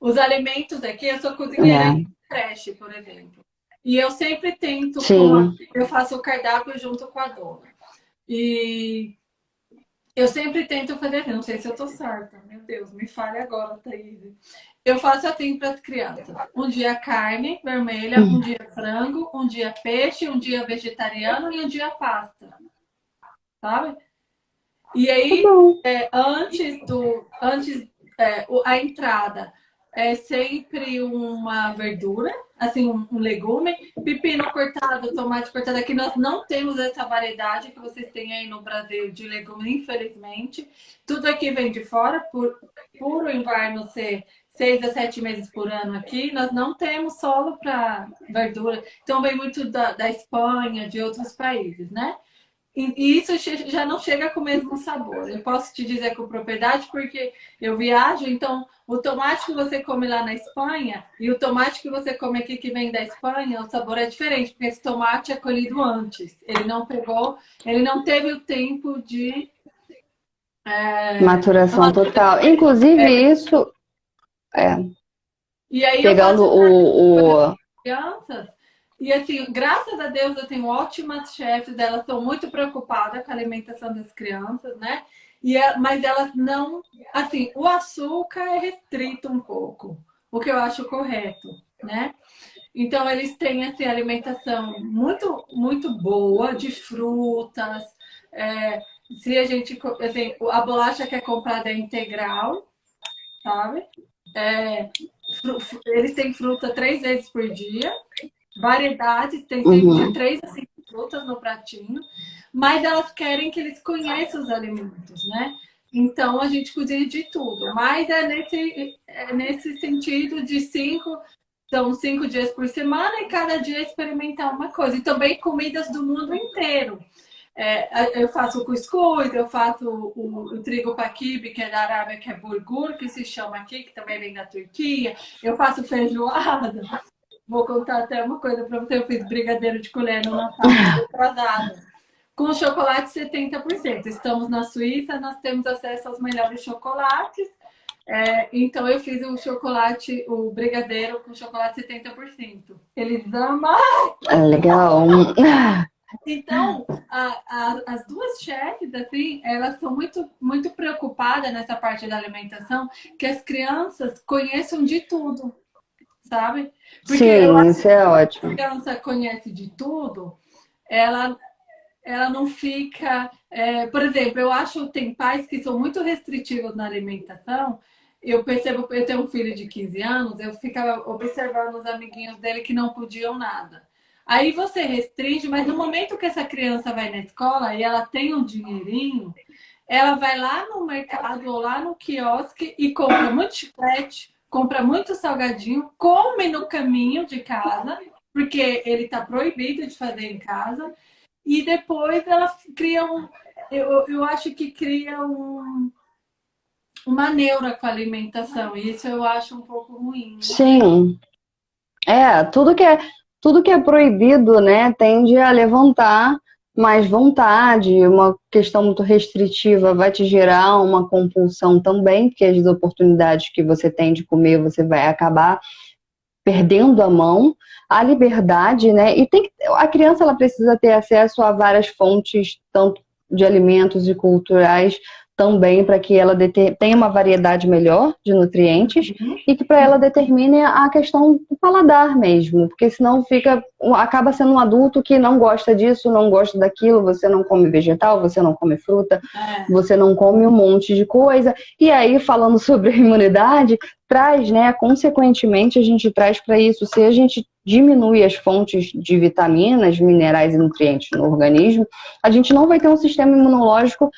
Os alimentos aqui, eu sou cozinheira em É, creche, por exemplo. E eu sempre tento, sim. eu faço o cardápio junto com a dona. E eu sempre tento fazer, não sei se eu tô certa, meu Deus, me fale agora, Thaís. Eu faço assim para as crianças. Um dia carne vermelha, um dia frango, um dia peixe, um dia vegetariano e um dia pasta, sabe? E Tá aí, bom. a entrada é sempre uma verdura, assim, um legume, pepino cortado, tomate cortado. Aqui nós não temos essa variedade que vocês têm aí no Brasil de legumes, infelizmente. Tudo aqui vem de fora, por o inverno ser 6 a 7 meses por ano aqui, nós não temos solo para verdura. Então vem muito da Espanha, de outros países, né? E isso já não chega com o mesmo sabor. Eu posso te dizer com propriedade porque eu viajo, então o tomate que você come lá na Espanha e o tomate que você come aqui que vem da Espanha, o sabor é diferente, porque esse tomate é colhido antes. Ele não pegou, ele não teve o tempo de Maturação total. Inclusive, isso, é, E aí eu pegando faço o... crianças. E assim, graças a Deus eu tenho ótimas chefes, elas estão muito preocupadas com a alimentação das crianças, né? Mas elas não. Assim, o açúcar é restrito um pouco, o que eu acho correto, né? Então eles têm assim, alimentação muito, muito boa, de frutas. Se a gente. Assim, a bolacha que é comprada é integral, sabe? É, eles têm fruta 3 vezes por dia, variedades, tem sempre de Uhum. 3 a 5 frutas no pratinho, mas elas querem que eles conheçam os alimentos, né? Então a gente cozinha de tudo, mas é nesse sentido de são 5 dias por semana e cada dia experimentar uma coisa. E também comidas do mundo inteiro. Eu faço o cuscuz, eu faço o trigo paquibe, que é da Arábia, que é burgur, que se chama aqui, que também vem da Turquia. Eu faço feijoada. Vou contar até uma coisa para você. Eu fiz brigadeiro de colher no Natal atrasado. Com chocolate 70%. Estamos na Suíça, nós temos acesso aos melhores chocolates. Então eu fiz o chocolate, o brigadeiro com chocolate 70%. Eles amam. É legal. Então, as duas chefes, assim, elas são muito, muito preocupadas nessa parte da alimentação, que as crianças conheçam de tudo, sabe? Porque eu Sim, acho isso que é quando a ótimo. criança conhece de tudo, ela, ela não fica. Por exemplo, eu acho que tem pais que são muito restritivos na alimentação. Eu percebo, eu tenho um filho de 15 anos, eu ficava observando os amiguinhos dele que não podiam nada. Aí você restringe, mas no momento que essa criança vai na escola e ela tem um dinheirinho, ela vai lá no mercado ou lá no quiosque e compra muito chiclete, compra muito salgadinho, come no caminho de casa, porque ele está proibido de fazer em casa, e depois ela cria um. Eu acho que cria uma neura com a alimentação, e isso eu acho um pouco ruim. Não sei. Sim. Tudo que é proibido, né, tende a levantar mais vontade, uma questão muito restritiva vai te gerar uma compulsão também, porque as oportunidades que você tem de comer, você vai acabar perdendo a mão, a liberdade, né? E a criança ela precisa ter acesso a várias fontes, tanto de alimentos e culturais também, para que ela tenha uma variedade melhor de nutrientes e que para ela determine a questão do paladar mesmo, porque senão acaba sendo um adulto que não gosta disso, não gosta daquilo, você não come vegetal, você não come fruta, você não come um monte de coisa. E aí, falando sobre a imunidade, traz, né, consequentemente, a gente traz para isso, se a gente diminui as fontes de vitaminas, minerais e nutrientes no organismo, a gente não vai ter um sistema imunológico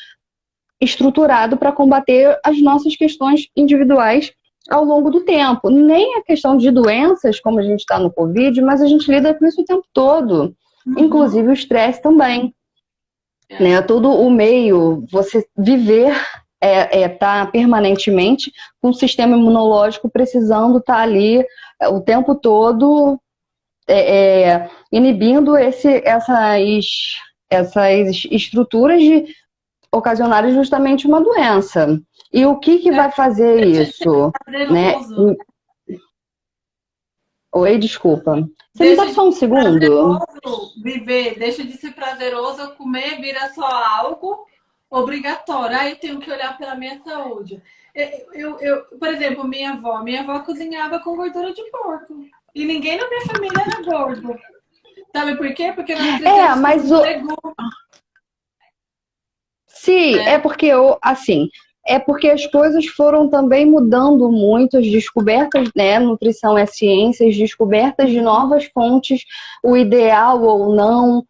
estruturado para combater as nossas questões individuais ao longo do tempo. Nem a questão de doenças, como a gente está no Covid, mas a gente lida com isso o tempo todo, inclusive o estresse também. Né? Todo o meio, você viver tá permanentemente com o sistema imunológico precisando estar ali o tempo todo inibindo essas estruturas de ocasionarem justamente uma doença. E o que vai fazer Deixa de ser isso, né? prazeroso. Oi, desculpa. Você me dá Deixa de só um ser segundo? prazeroso viver, deixa de ser prazeroso comer, vira só algo obrigatório. Aí eu tenho que olhar pela minha saúde. Por exemplo, minha avó cozinhava com gordura de porco. E ninguém na minha família era gordo. Sabe por quê? Porque nós crescemos Mas com legumes, sim, né? é porque as coisas foram também mudando muito, as descobertas, né? Nutrição é ciência, as descobertas de novas fontes, o ideal ou não,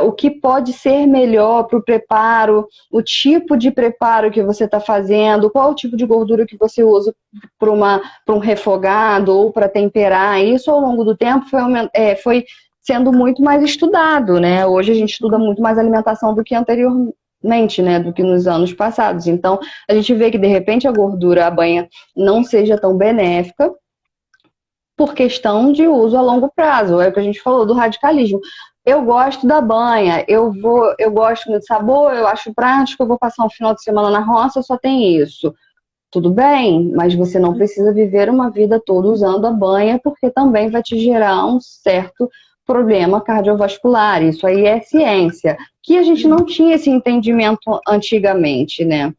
o que pode ser melhor para o preparo, o tipo de preparo que você está fazendo, qual o tipo de gordura que você usa para um refogado ou para temperar. Isso ao longo do tempo foi sendo muito mais estudado, né? Hoje a gente estuda muito mais alimentação do que anteriormente, né, do que nos anos passados. Então, a gente vê que de repente a gordura, a banha, não seja tão benéfica por questão de uso a longo prazo. É o que a gente falou do radicalismo. Eu gosto da banha, eu gosto do sabor, eu acho prático, eu vou passar um final de semana na roça, só tem isso. Tudo bem, mas você não precisa viver uma vida toda usando a banha, porque também vai te gerar um certo problema cardiovascular. Isso aí é ciência, que a gente não tinha esse entendimento antigamente, né?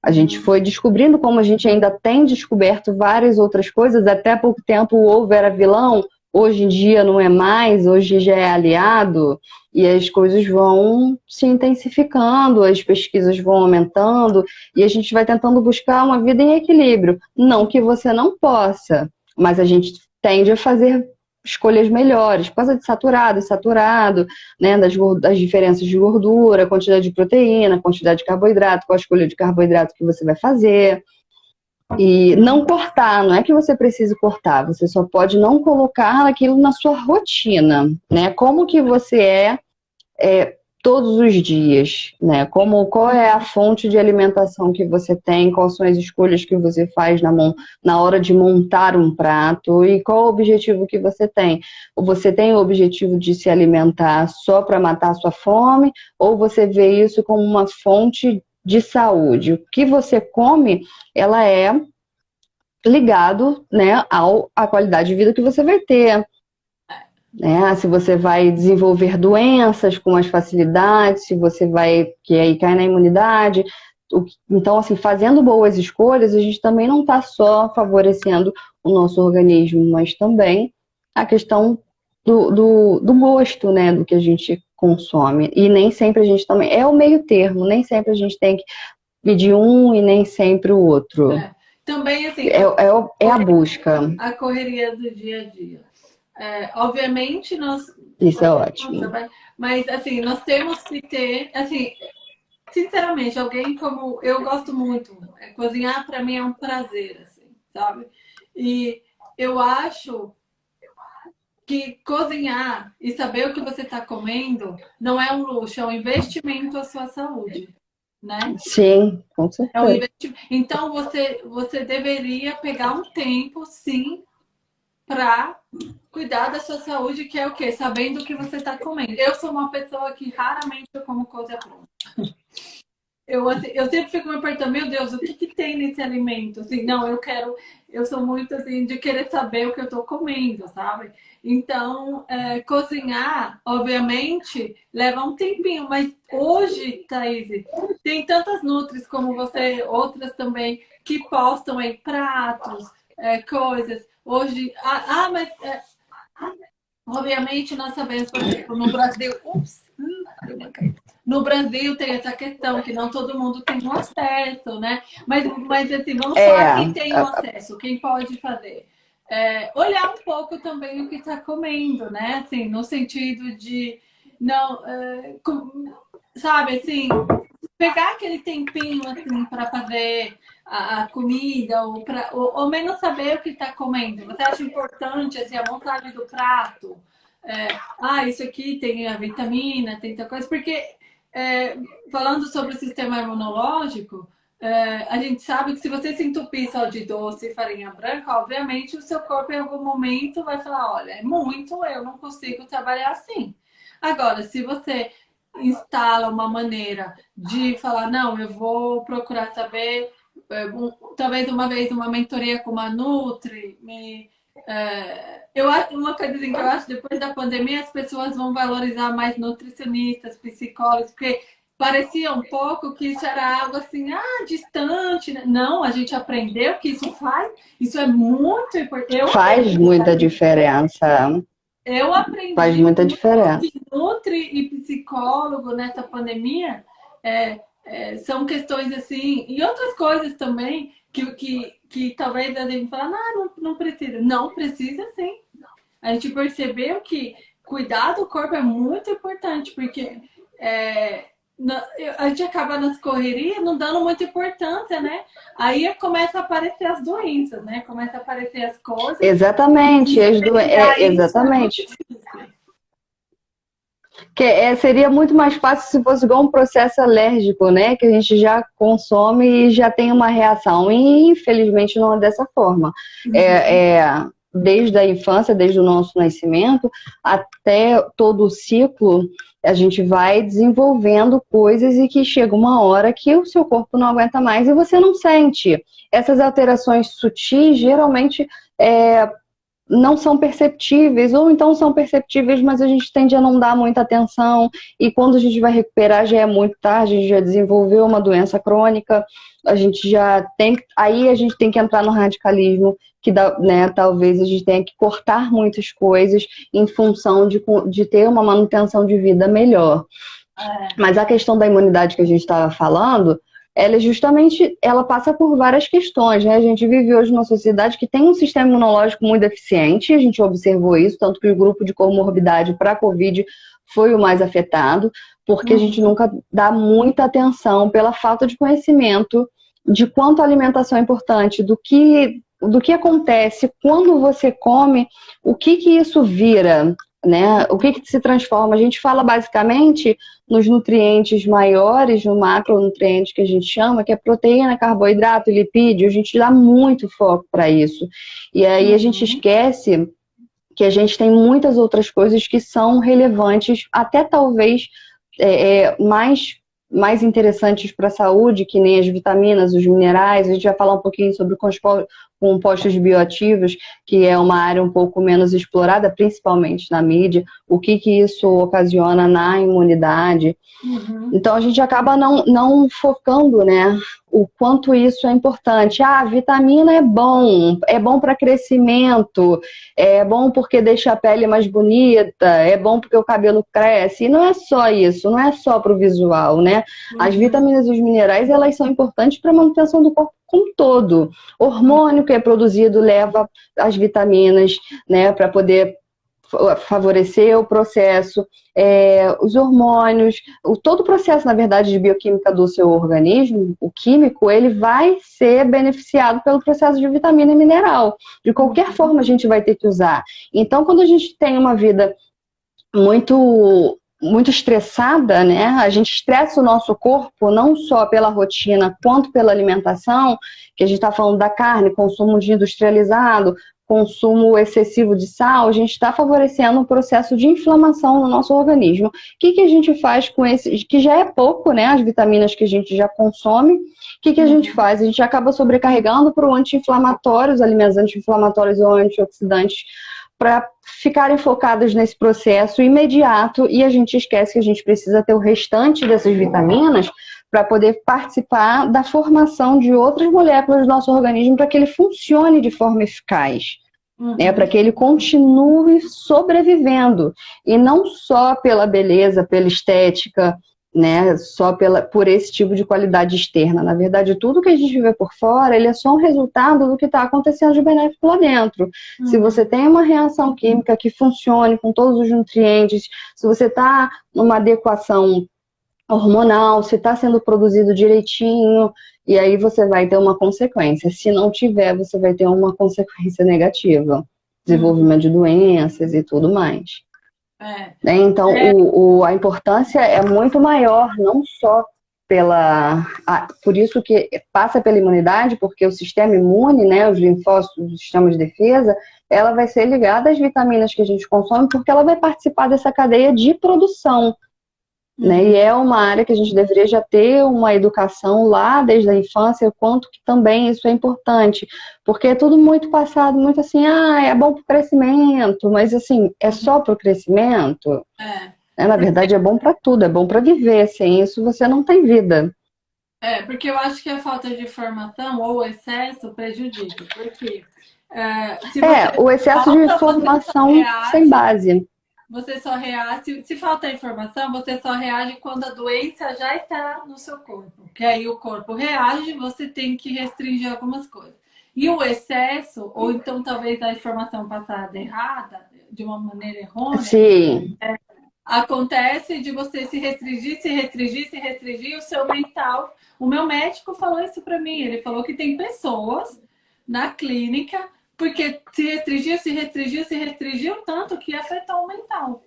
A gente foi descobrindo, como a gente ainda tem descoberto várias outras coisas. Até pouco tempo o ovo era vilão, hoje em dia não é mais, hoje já é aliado, e as coisas vão se intensificando, as pesquisas vão aumentando, e a gente vai tentando buscar uma vida em equilíbrio. Não que você não possa, mas a gente tende a fazer escolhas melhores, por causa de saturado, insaturado, né, das diferenças de gordura, quantidade de proteína, quantidade de carboidrato, qual a escolha de carboidrato que você vai fazer. E não cortar, não é que você precise cortar, você só pode não colocar aquilo na sua rotina, né? Como que você todos os dias, né? Qual é a fonte de alimentação que você tem, quais são as escolhas que você faz na hora de montar um prato e qual o objetivo que você tem. Ou você tem o objetivo de se alimentar só para matar a sua fome, ou você vê isso como uma fonte de saúde. O que você come, ela é ligado, né, à qualidade de vida que você vai ter, né? Se você vai desenvolver doenças com mais facilidade, se você vai, que aí cai na imunidade. Então, assim, fazendo boas escolhas, a gente também não está só favorecendo o nosso organismo, mas também a questão do gosto, né, do que a gente consome. E nem sempre a gente também, é o meio termo, nem sempre a gente tem que pedir um e nem sempre o outro. Também, assim, É a busca. a correria do dia a dia. Obviamente, Isso é ótimo. mas assim, nós temos que ter, assim, sinceramente, alguém como eu gosto muito, cozinhar para mim é um prazer, assim, sabe? E eu acho que cozinhar e saber o que você está comendo não é um luxo, é um investimento à sua saúde, né? Sim, com É um certeza. investimento. Então você deveria pegar um tempo, sim, para cuidar da sua saúde, que é o quê? Sabendo o que você está comendo. Eu sou uma pessoa que raramente eu como coisa pronta. Eu sempre fico me perguntando, meu Deus, o que, que tem nesse alimento? Assim, não, eu sou muito assim de querer saber o que eu estou comendo, sabe? Então, cozinhar, obviamente, leva um tempinho, mas hoje, Thaís, tem tantas nutris como você, outras também, que postam aí pratos, coisas. Hoje, mas obviamente nós sabemos, por exemplo, no Brasil, no Brasil tem essa questão que não todo mundo tem o acesso, né? Mas assim, vamos falar quem tem o acesso, quem pode fazer. Olhar um pouco também o que está comendo, né? Assim, no sentido de não, sabe, assim, pegar aquele tempinho assim para fazer a comida ou menos saber o que está comendo. Você acha importante assim, a montagem do prato? Isso aqui tem a vitamina, tem tal coisa, porque falando sobre o sistema imunológico, A gente sabe que se você se entupir só de doce e farinha branca, obviamente o seu corpo em algum momento vai falar, olha, é muito, eu não consigo trabalhar assim. Agora, se você instala uma maneira de falar, não, eu vou procurar saber, talvez uma vez uma mentoria com uma Nutri, eu acho uma coisa assim, que eu acho que depois da pandemia as pessoas vão valorizar mais nutricionistas, psicólogos, porque parecia um pouco que isso era algo assim, distante, né? Não, a gente aprendeu que isso faz, isso é muito importante. Eu Faz aprendi, muita sabe? diferença. Eu Faz aprendi muita diferença. que nutri e psicólogo nessa pandemia são questões assim, e outras coisas também que talvez a gente fala, não precisa. Não precisa sim. A gente percebeu que cuidar do corpo é muito importante, porque é, a gente acaba nas correrias não dando muita importância, né? Aí começa a aparecer as doenças, né? Começa a aparecer as coisas. Exatamente, Isso é muito exatamente. difícil. Seria muito mais fácil se fosse igual um processo alérgico, né? Que a gente já consome e já tem uma reação. E infelizmente não é dessa forma. Desde a infância, desde o nosso nascimento, até todo o ciclo, a gente vai desenvolvendo coisas e que chega uma hora que o seu corpo não aguenta mais e você não sente. Essas alterações sutis, geralmente, não são perceptíveis, ou então são perceptíveis, mas a gente tende a não dar muita atenção, e quando a gente vai recuperar já é muito tarde, a gente já desenvolveu uma doença crônica, a gente já tem, aí a gente tem que entrar no radicalismo, que dá, né, talvez a gente tenha que cortar muitas coisas em função de ter uma manutenção de vida melhor. Mas a questão da imunidade que a gente estava falando, ela é justamente, ela passa por várias questões, né? A gente vive hoje numa sociedade que tem um sistema imunológico muito deficiente, a gente observou isso, tanto que o grupo de comorbidade para a Covid foi o mais afetado, porque a gente nunca dá muita atenção pela falta de conhecimento de quanto a alimentação é importante, do que acontece quando você come, o que isso vira, né? O que se transforma? A gente fala basicamente nos nutrientes maiores, no macronutriente que a gente chama, que é proteína, carboidrato e lipídio, a gente dá muito foco para isso. E aí a gente esquece que a gente tem muitas outras coisas que são relevantes, até talvez mais interessantes para a saúde, que nem as vitaminas, os minerais. A gente vai falar um pouquinho sobre compostos bioativos, que é uma área um pouco menos explorada, principalmente na mídia, o que isso ocasiona na imunidade. Então a gente acaba não focando, né, o quanto isso é importante. A vitamina é bom para crescimento, é bom porque deixa a pele mais bonita, é bom porque o cabelo cresce. E não é só isso, não é só para o visual, né? As vitaminas e os minerais, elas são importantes para a manutenção do corpo como um todo. O hormônio que é produzido leva as vitaminas, né, para poder favorecer o processo, os hormônios, todo o processo, na verdade, de bioquímica do seu organismo, o químico, ele vai ser beneficiado pelo processo de vitamina e mineral. De qualquer forma, a gente vai ter que usar. Então, quando a gente tem uma vida muito estressada, né? A gente estressa o nosso corpo não só pela rotina quanto pela alimentação, que a gente está falando da carne, consumo de industrializado, consumo excessivo de sal, a gente está favorecendo um processo de inflamação no nosso organismo. O que a gente faz com esse, que já é pouco, né? As vitaminas que a gente já consome, o que a gente faz? A gente acaba sobrecarregando para o anti-inflamatório, os alimentos anti-inflamatórios ou antioxidantes, para ficarem focadas nesse processo imediato, e a gente esquece que a gente precisa ter o restante dessas vitaminas para poder participar da formação de outras moléculas do nosso organismo para que ele funcione de forma eficaz, né? Para que ele continue sobrevivendo, e não só pela beleza, pela estética, né, só por esse tipo de qualidade externa. Na verdade, tudo que a gente vê por fora, ele é só um resultado do que está acontecendo de benéfico lá dentro. Se você tem uma reação química que funcione com todos os nutrientes, se você está numa adequação hormonal, se está sendo produzido direitinho, e aí você vai ter uma consequência. Se não tiver, você vai ter uma consequência negativa. Desenvolvimento de doenças e tudo mais. Então, a importância é muito maior, não só por isso que passa pela imunidade, porque o sistema imune, né, os linfócitos, o sistema de defesa, ela vai ser ligada às vitaminas que a gente consome, porque ela vai participar dessa cadeia de produção, né? E é uma área que a gente deveria já ter uma educação lá desde a infância, o quanto que também isso é importante, porque é tudo muito passado, muito assim, é bom para o crescimento, mas assim, é só para o crescimento? Na verdade, é bom para tudo, é bom para viver, sem isso você não tem vida. Porque eu acho que a falta de informação ou o excesso prejudica, porque se você O excesso de falta, informação sem base. você só reage, se falta informação, você só reage quando a doença já está no seu corpo. Que aí o corpo reage, você tem que restringir algumas coisas. E o excesso, ou então talvez a informação passada errada, de uma maneira errônea, Sim. Acontece de você se restringir, o seu mental. O meu médico falou isso para mim. Ele falou que tem pessoas na clínica porque se restringiu tanto que afetou o mental.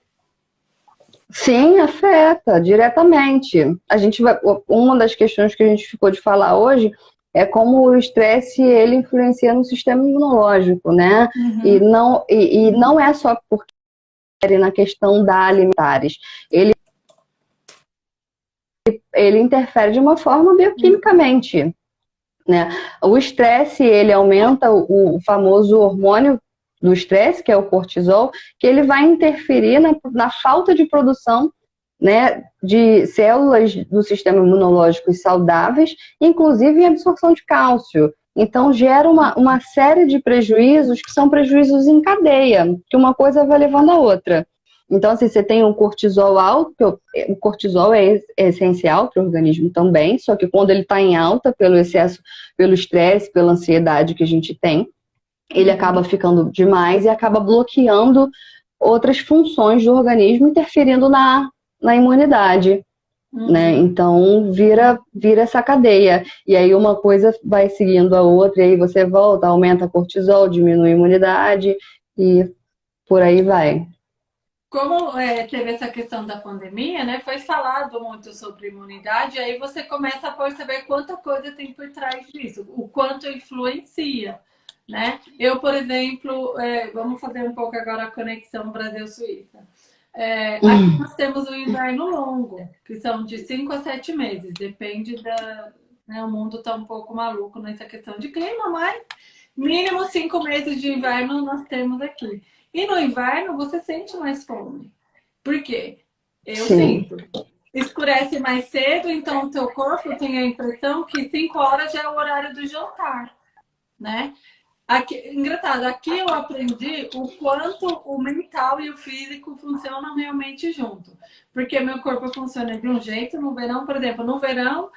Sim, afeta diretamente. Uma das questões que a gente ficou de falar hoje é como o estresse ele influencia no sistema imunológico, né? E não é só porque na questão da alimentares. Ele interfere de uma forma bioquimicamente, né? O estresse, ele aumenta o famoso hormônio do estresse, que é o cortisol, que ele vai interferir na falta de produção, né, de células do sistema imunológico saudáveis, inclusive em absorção de cálcio. Então, gera uma série de prejuízos que são prejuízos em cadeia, que uma coisa vai levando a outra. Então, assim, você tem um cortisol alto, o cortisol é essencial para o organismo também, só que quando ele está em alta, pelo excesso, pelo estresse, pela ansiedade que a gente tem, ele acaba ficando demais e acaba bloqueando outras funções do organismo, interferindo na imunidade. Né? Então, vira essa cadeia. E aí uma coisa vai seguindo a outra, e aí você volta, aumenta cortisol, diminui a imunidade, e por aí vai. Como teve essa questão da pandemia, né? Foi falado muito sobre imunidade, e aí você começa a perceber quanta coisa tem por trás disso, o quanto influencia, né? Eu, por exemplo, vamos fazer um pouco agora a conexão Brasil-Suíça. Aqui nós temos o inverno longo, que são de 5 a 7 meses, depende o mundo está um pouco maluco nessa questão de clima, mas mínimo 5 meses de inverno nós temos aqui. E no inverno você sente mais fome. Por quê? Eu sinto. Escurece mais cedo, então o teu corpo tem a impressão que 5 horas já é o horário do jantar, né? Engraçado, aqui eu aprendi o quanto o mental e o físico funcionam realmente junto. Porque meu corpo funciona de um jeito no verão, por exemplo, no verão,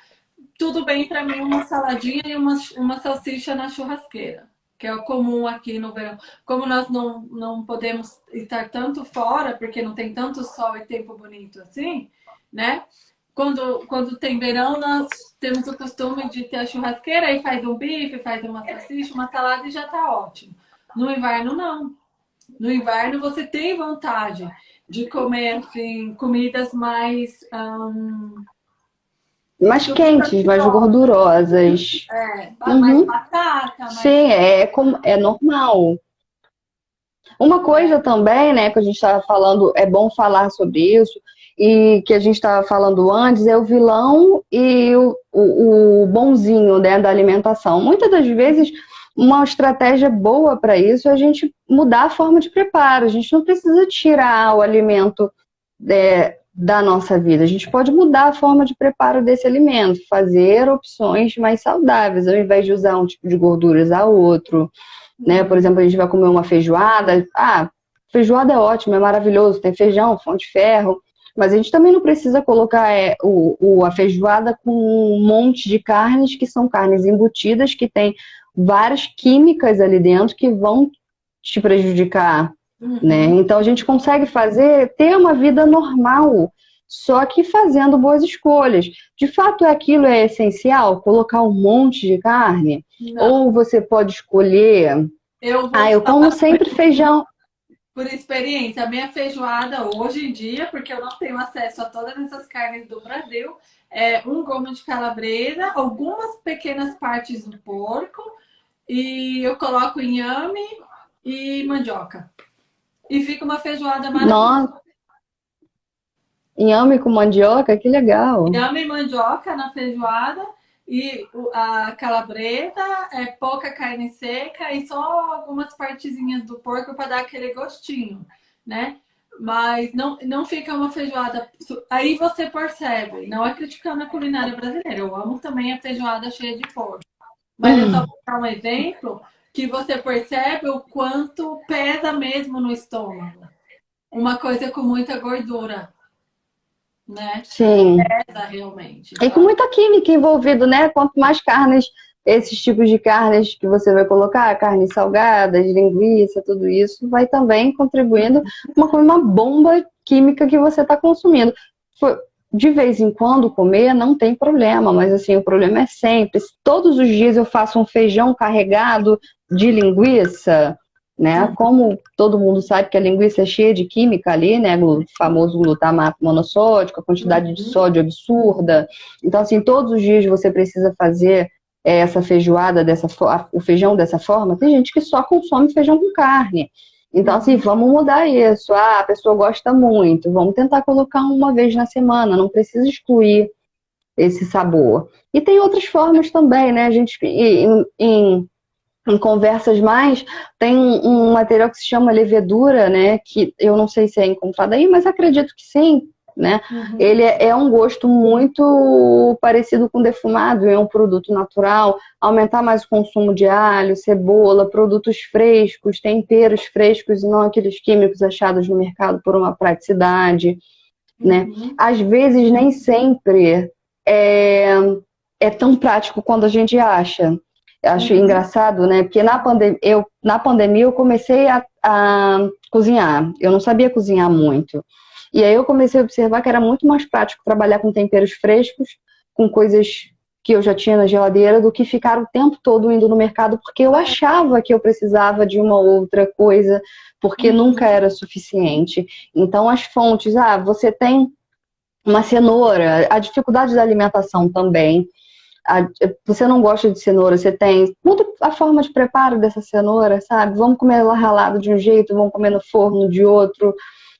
tudo bem para mim uma saladinha e uma salsicha na churrasqueira, que é o comum aqui no verão. Como nós não podemos estar tanto fora, porque não tem tanto sol e tempo bonito assim, né? Quando tem verão, nós temos o costume de ter a churrasqueira e faz um bife, faz uma salsicha, uma salada e já tá ótimo. No inverno, não. No inverno, você tem vontade de comer, assim, comidas mais... mais quentes, mais gordurosas. Mais batata. Sim, é normal. Uma coisa também, né, que a gente estava falando, é bom falar sobre isso, e que a gente estava falando antes, é o vilão e o bonzinho, né, da alimentação. Muitas das vezes, uma estratégia boa para isso é a gente mudar a forma de preparo. A gente não precisa tirar o alimento da nossa vida. A gente pode mudar a forma de preparo desse alimento, fazer opções mais saudáveis, ao invés de usar um tipo de gordura, usar outro. Né? Por exemplo, a gente vai comer uma feijoada. Feijoada é ótimo, é maravilhoso, tem feijão, fonte de ferro, mas a gente também não precisa colocar a feijoada com um monte de carnes, que são carnes embutidas, que tem várias químicas ali dentro que vão te prejudicar. Né? Então a gente consegue ter uma vida normal, só que fazendo boas escolhas. De fato, aquilo é essencial, colocar um monte de carne? Não. Ou você pode escolher... eu como sempre feijão. por experiência. A minha feijoada hoje em dia, porque eu não tenho acesso a todas essas carnes do Brasil, é um gomo de calabresa, algumas pequenas partes do porco, e eu coloco inhame e mandioca. E fica uma feijoada maravilhosa. Nossa, inhame com mandioca, que legal. Inhame e mandioca na feijoada e a calabresa, pouca carne seca e só algumas partezinhas do porco para dar aquele gostinho, né? Mas não fica uma feijoada. Aí você percebe, não é criticando a culinária brasileira, eu amo também a feijoada cheia de porco. Mas é só para dar um exemplo que você percebe o quanto pesa mesmo no estômago. Uma coisa com muita gordura, né? Sim. Pesa realmente. E com Então, muita química envolvida, né? Quanto mais carnes, esses tipos de carnes que você vai colocar, carnes salgadas, linguiça, tudo isso, vai também contribuindo com uma bomba química que você está consumindo. De vez em quando comer não tem problema, mas assim, o problema é sempre. Se todos os dias eu faço um feijão carregado de linguiça, né? Como todo mundo sabe que a linguiça é cheia de química ali, né? O famoso glutamato monossódico, a quantidade de sódio absurda. Então, assim, todos os dias você precisa fazer essa feijoada o feijão dessa forma. Tem gente que só consome feijão com carne. Então, assim, vamos mudar isso. Ah, a pessoa gosta muito. Vamos tentar colocar uma vez na semana. Não precisa excluir esse sabor. E tem outras formas também, né? A gente, em conversas mais, tem um material que se chama levedura, né? Que eu não sei se é encontrado aí, mas acredito que sim, né? Ele é um gosto muito parecido com defumado, é um produto natural, aumentar mais o consumo de alho, cebola, produtos frescos, temperos frescos e não aqueles químicos achados no mercado por uma praticidade, né? Às vezes nem sempre é tão prático quanto a gente acha. Eu acho engraçado, né? Porque na pandemia eu comecei a cozinhar. Eu não sabia cozinhar muito. E aí eu comecei a observar que era muito mais prático trabalhar com temperos frescos, com coisas que eu já tinha na geladeira, do que ficar o tempo todo indo no mercado, porque eu achava que eu precisava de uma outra coisa, porque nunca era suficiente. Então as fontes, você tem uma cenoura, a dificuldade da alimentação também. Você não gosta de cenoura, você tem. Muda a forma de preparo dessa cenoura, sabe? Vamos comer ela ralada de um jeito, vamos comer no forno de outro,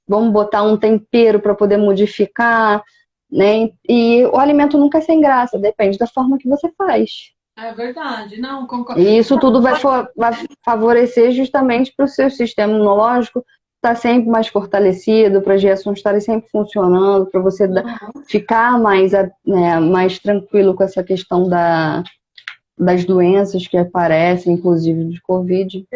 vamos botar um tempero para poder modificar, né? E o alimento nunca é sem graça, depende da forma que você faz. é verdade, não concordo. E isso tudo vai favorecer justamente para o seu sistema imunológico estar sempre mais fortalecido, para as reações estarem sempre funcionando, para você ficar mais tranquilo com essa questão das doenças que aparecem, inclusive de Covid.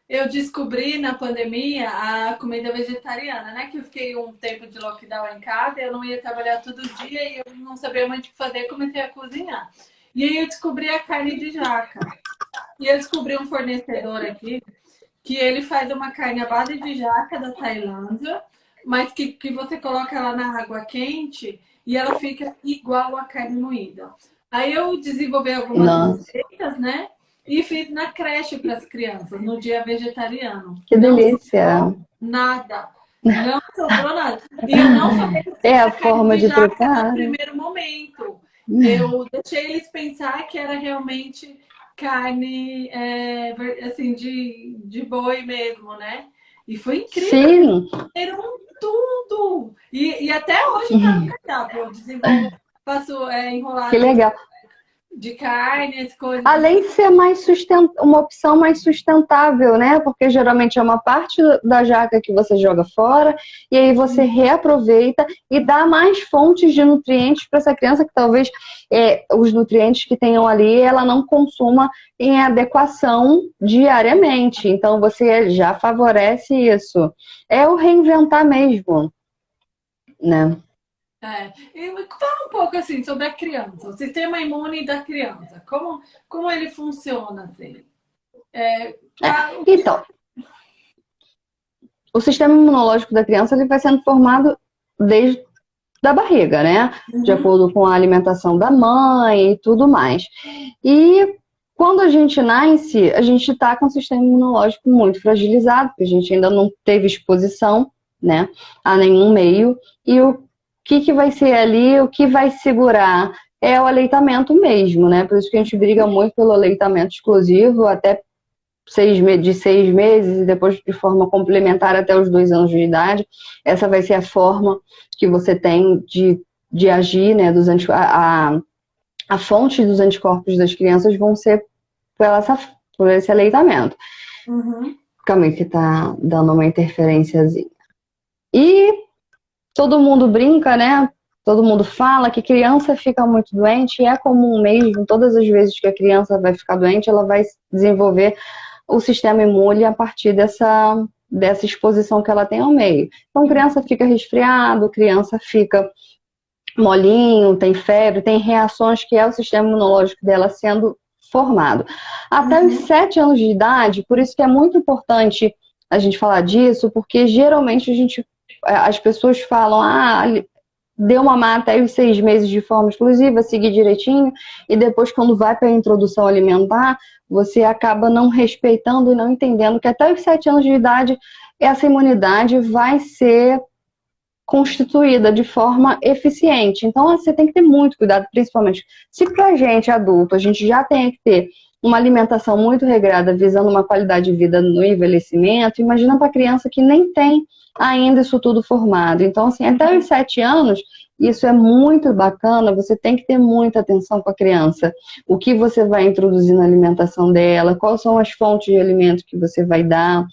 Eu descobri na pandemia a comida vegetariana, né? Que eu fiquei um tempo de lockdown em casa, eu não ia trabalhar todo dia e eu não sabia muito o que fazer, comecei a cozinhar. E aí eu descobri a carne de jaca. E eu descobri um fornecedor aqui que ele faz uma carne à base de jaca da Tailândia, mas que você coloca ela na água quente e ela fica igual a carne moída. Aí eu desenvolvi algumas receitas, né? E fiz na creche para as crianças, no dia vegetariano. Que delícia! Não sobrou nada. Não sobrou nada. E eu não falei a forma de preparo. No primeiro momento. Eu deixei eles pensar que era realmente carne assim, de boi mesmo, né? E foi incrível. Sim. Eram tudo. E até hoje tá no cardápio. Eu desenvolvo, faço enrolado. Que legal. De carne, as coisas. Além de ser uma opção mais sustentável, né? Porque geralmente é uma parte da jaca que você joga fora e aí você reaproveita e dá mais fontes de nutrientes para essa criança que talvez os nutrientes que tenham ali ela não consuma em adequação diariamente. Então você já favorece isso. É o reinventar mesmo, né? E fala um pouco assim sobre a criança, o sistema imune da criança, como ele funciona assim? Então, o sistema imunológico da criança ele vai sendo formado desde da barriga, né? De acordo com a alimentação da mãe e tudo mais. E quando a gente nasce, a gente está com o sistema imunológico muito fragilizado, porque a gente ainda não teve exposição, né, a nenhum meio. E o que vai ser ali, o que vai segurar é o aleitamento mesmo, né? Por isso que a gente briga muito pelo aleitamento exclusivo, até de 6 meses e depois de forma complementar até os 2 anos de idade. Essa vai ser a forma que você tem de agir, né? A fonte dos anticorpos das crianças vão ser por esse aleitamento. Uhum. Calma aí que tá dando uma interferênciazinha. E todo mundo brinca, né? Todo mundo fala que criança fica muito doente, e é comum mesmo, todas as vezes que a criança vai ficar doente, ela vai desenvolver o sistema imune a partir dessa exposição que ela tem ao meio. Então, criança fica resfriado, criança fica molinho, tem febre, tem reações que é o sistema imunológico dela sendo formado. Até os 7 anos de idade, por isso que é muito importante a gente falar disso, porque geralmente as pessoas falam, deu mamar até os 6 meses de forma exclusiva, seguir direitinho, e depois quando vai para a introdução alimentar, você acaba não respeitando e não entendendo que até os 7 anos de idade essa imunidade vai ser constituída de forma eficiente. Então você tem que ter muito cuidado, principalmente se pra gente adulto a gente já tem que ter uma alimentação muito regrada visando uma qualidade de vida no envelhecimento, imagina para criança que nem tem ainda isso tudo formado. Então, assim, até os 7 anos, isso é muito bacana, você tem que ter muita atenção com a criança. O que você vai introduzir na alimentação dela, quais são as fontes de alimento que você vai dar,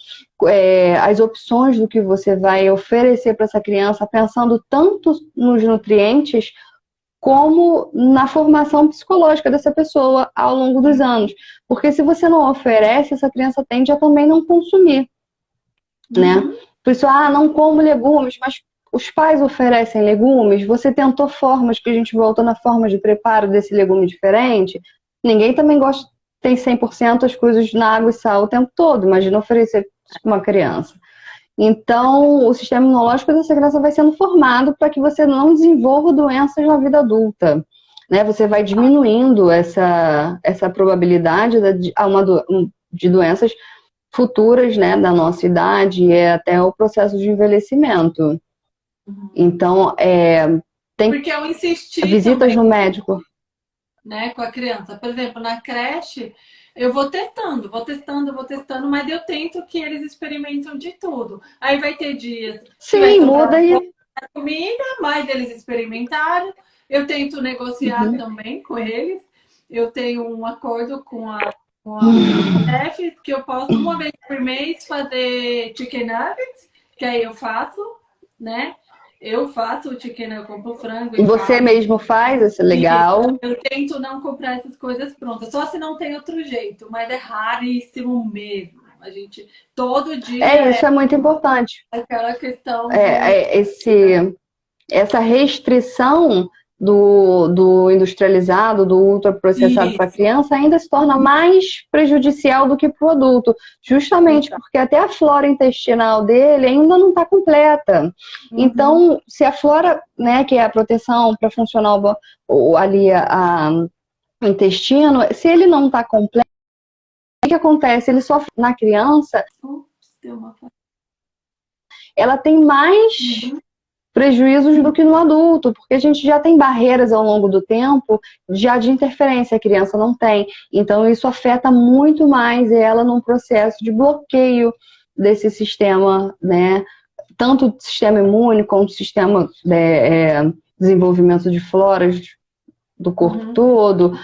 as opções do que você vai oferecer para essa criança, pensando tanto nos nutrientes como na formação psicológica dessa pessoa ao longo dos anos. Porque se você não oferece, essa criança tende a também não consumir, né? Por isso, não como legumes, mas os pais oferecem legumes, você tentou formas, que a gente volta na forma de preparo desse legume diferente, ninguém também gosta, tem 100% as coisas na água e sal o tempo todo, imagina oferecer para uma criança. Então, o sistema imunológico dessa criança vai sendo formado para que você não desenvolva doenças na vida adulta, né? Você vai diminuindo essa probabilidade de doenças futuras, né, da nossa idade e até o processo de envelhecimento. Então, Porque eu insisti visitas também, no médico, né, com a criança. Por exemplo, na creche, eu vou testando, mas eu tento que eles experimentem de tudo. Aí vai ter dias que vai sim, sobrar muda e comida, mas eles experimentaram. Eu tento negociar também com eles. Eu tenho um acordo com a chefe que eu posso uma vez por mês fazer chicken nuggets, que aí eu faço, né? Eu faço o chicken, eu compro frango e você mesmo faz, isso é legal. eu tento não comprar essas coisas prontas, só se não tem outro jeito, mas é raríssimo mesmo. A gente todo dia Isso é muito importante. aquela questão Essa restrição do industrializado, do ultraprocessado para a criança ainda se torna mais prejudicial do que para o adulto, justamente porque até a flora intestinal dele ainda não está completa. Então, se a flora, né, que é a proteção para funcionar ali o intestino, se ele não está completo, o que acontece? Ele sofre na criança, ela tem mais prejuízos do que no adulto, porque a gente já tem barreiras ao longo do tempo já de interferência, a criança não tem. Então isso afeta muito mais ela num processo de bloqueio desse sistema, né? Tanto do sistema imune como do sistema desenvolvimento de floras do corpo todo.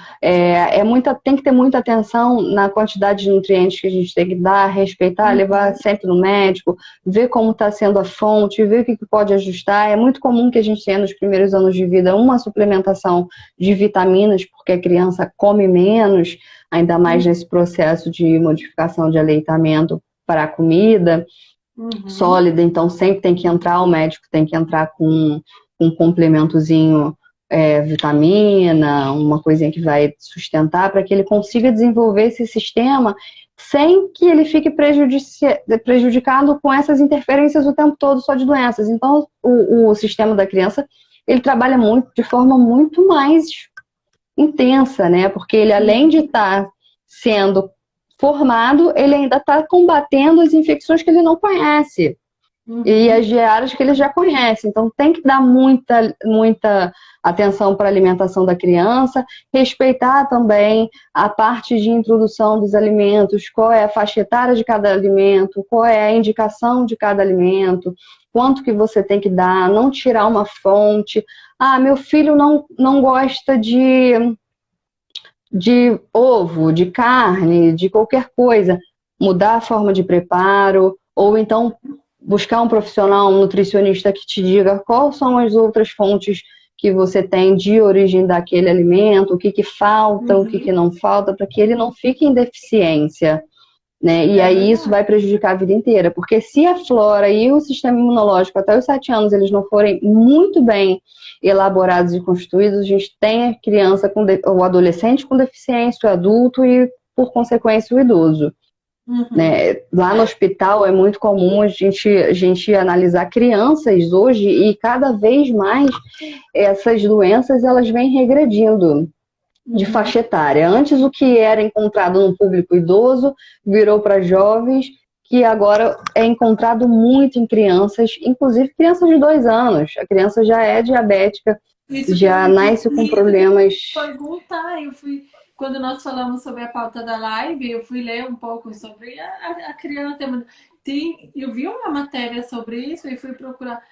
Tem que ter muita atenção na quantidade de nutrientes que a gente tem que dar, respeitar, levar sempre no médico, ver como está sendo a fonte, ver o que pode ajustar. É muito comum que a gente tenha nos primeiros anos de vida uma suplementação de vitaminas, porque a criança come menos, ainda mais nesse processo de modificação de aleitamento para a comida sólida. Então sempre tem que entrar, o médico tem que entrar com um complementozinho, vitamina, uma coisinha que vai sustentar para que ele consiga desenvolver esse sistema sem que ele fique prejudicado com essas interferências o tempo todo só de doenças. Então, o sistema da criança, ele trabalha de forma muito mais intensa, né? Porque ele, além de estar sendo formado, ele ainda está combatendo as infecções que ele não conhece. E as diárias que ele já conhece. Então, tem que dar muita atenção para a alimentação da criança, respeitar também a parte de introdução dos alimentos, qual é a faixa etária de cada alimento, qual é a indicação de cada alimento, quanto que você tem que dar, não tirar uma fonte. Ah, meu filho não gosta de ovo, de carne, de qualquer coisa. Mudar a forma de preparo, ou então buscar um profissional, um nutricionista que te diga quais são as outras fontes que você tem de origem daquele alimento, o que falta, o que não falta, para que ele não fique em deficiência, né? E aí isso vai prejudicar a vida inteira, porque se a flora e o sistema imunológico até os 7 anos eles não forem muito bem elaborados e construídos, a gente tem a criança o adolescente com deficiência, o adulto e, por consequência, o idoso. Né? Lá no hospital é muito comum a gente analisar crianças hoje e cada vez mais essas doenças elas vêm regredindo de faixa etária. Antes o que era encontrado no público idoso virou para jovens, que agora é encontrado muito em crianças, inclusive crianças de 2 anos. A criança já é diabética, já nasce com problemas. Quando nós falamos sobre a pauta da live, eu fui ler um pouco sobre a criança. Eu vi uma matéria sobre isso e fui procurar.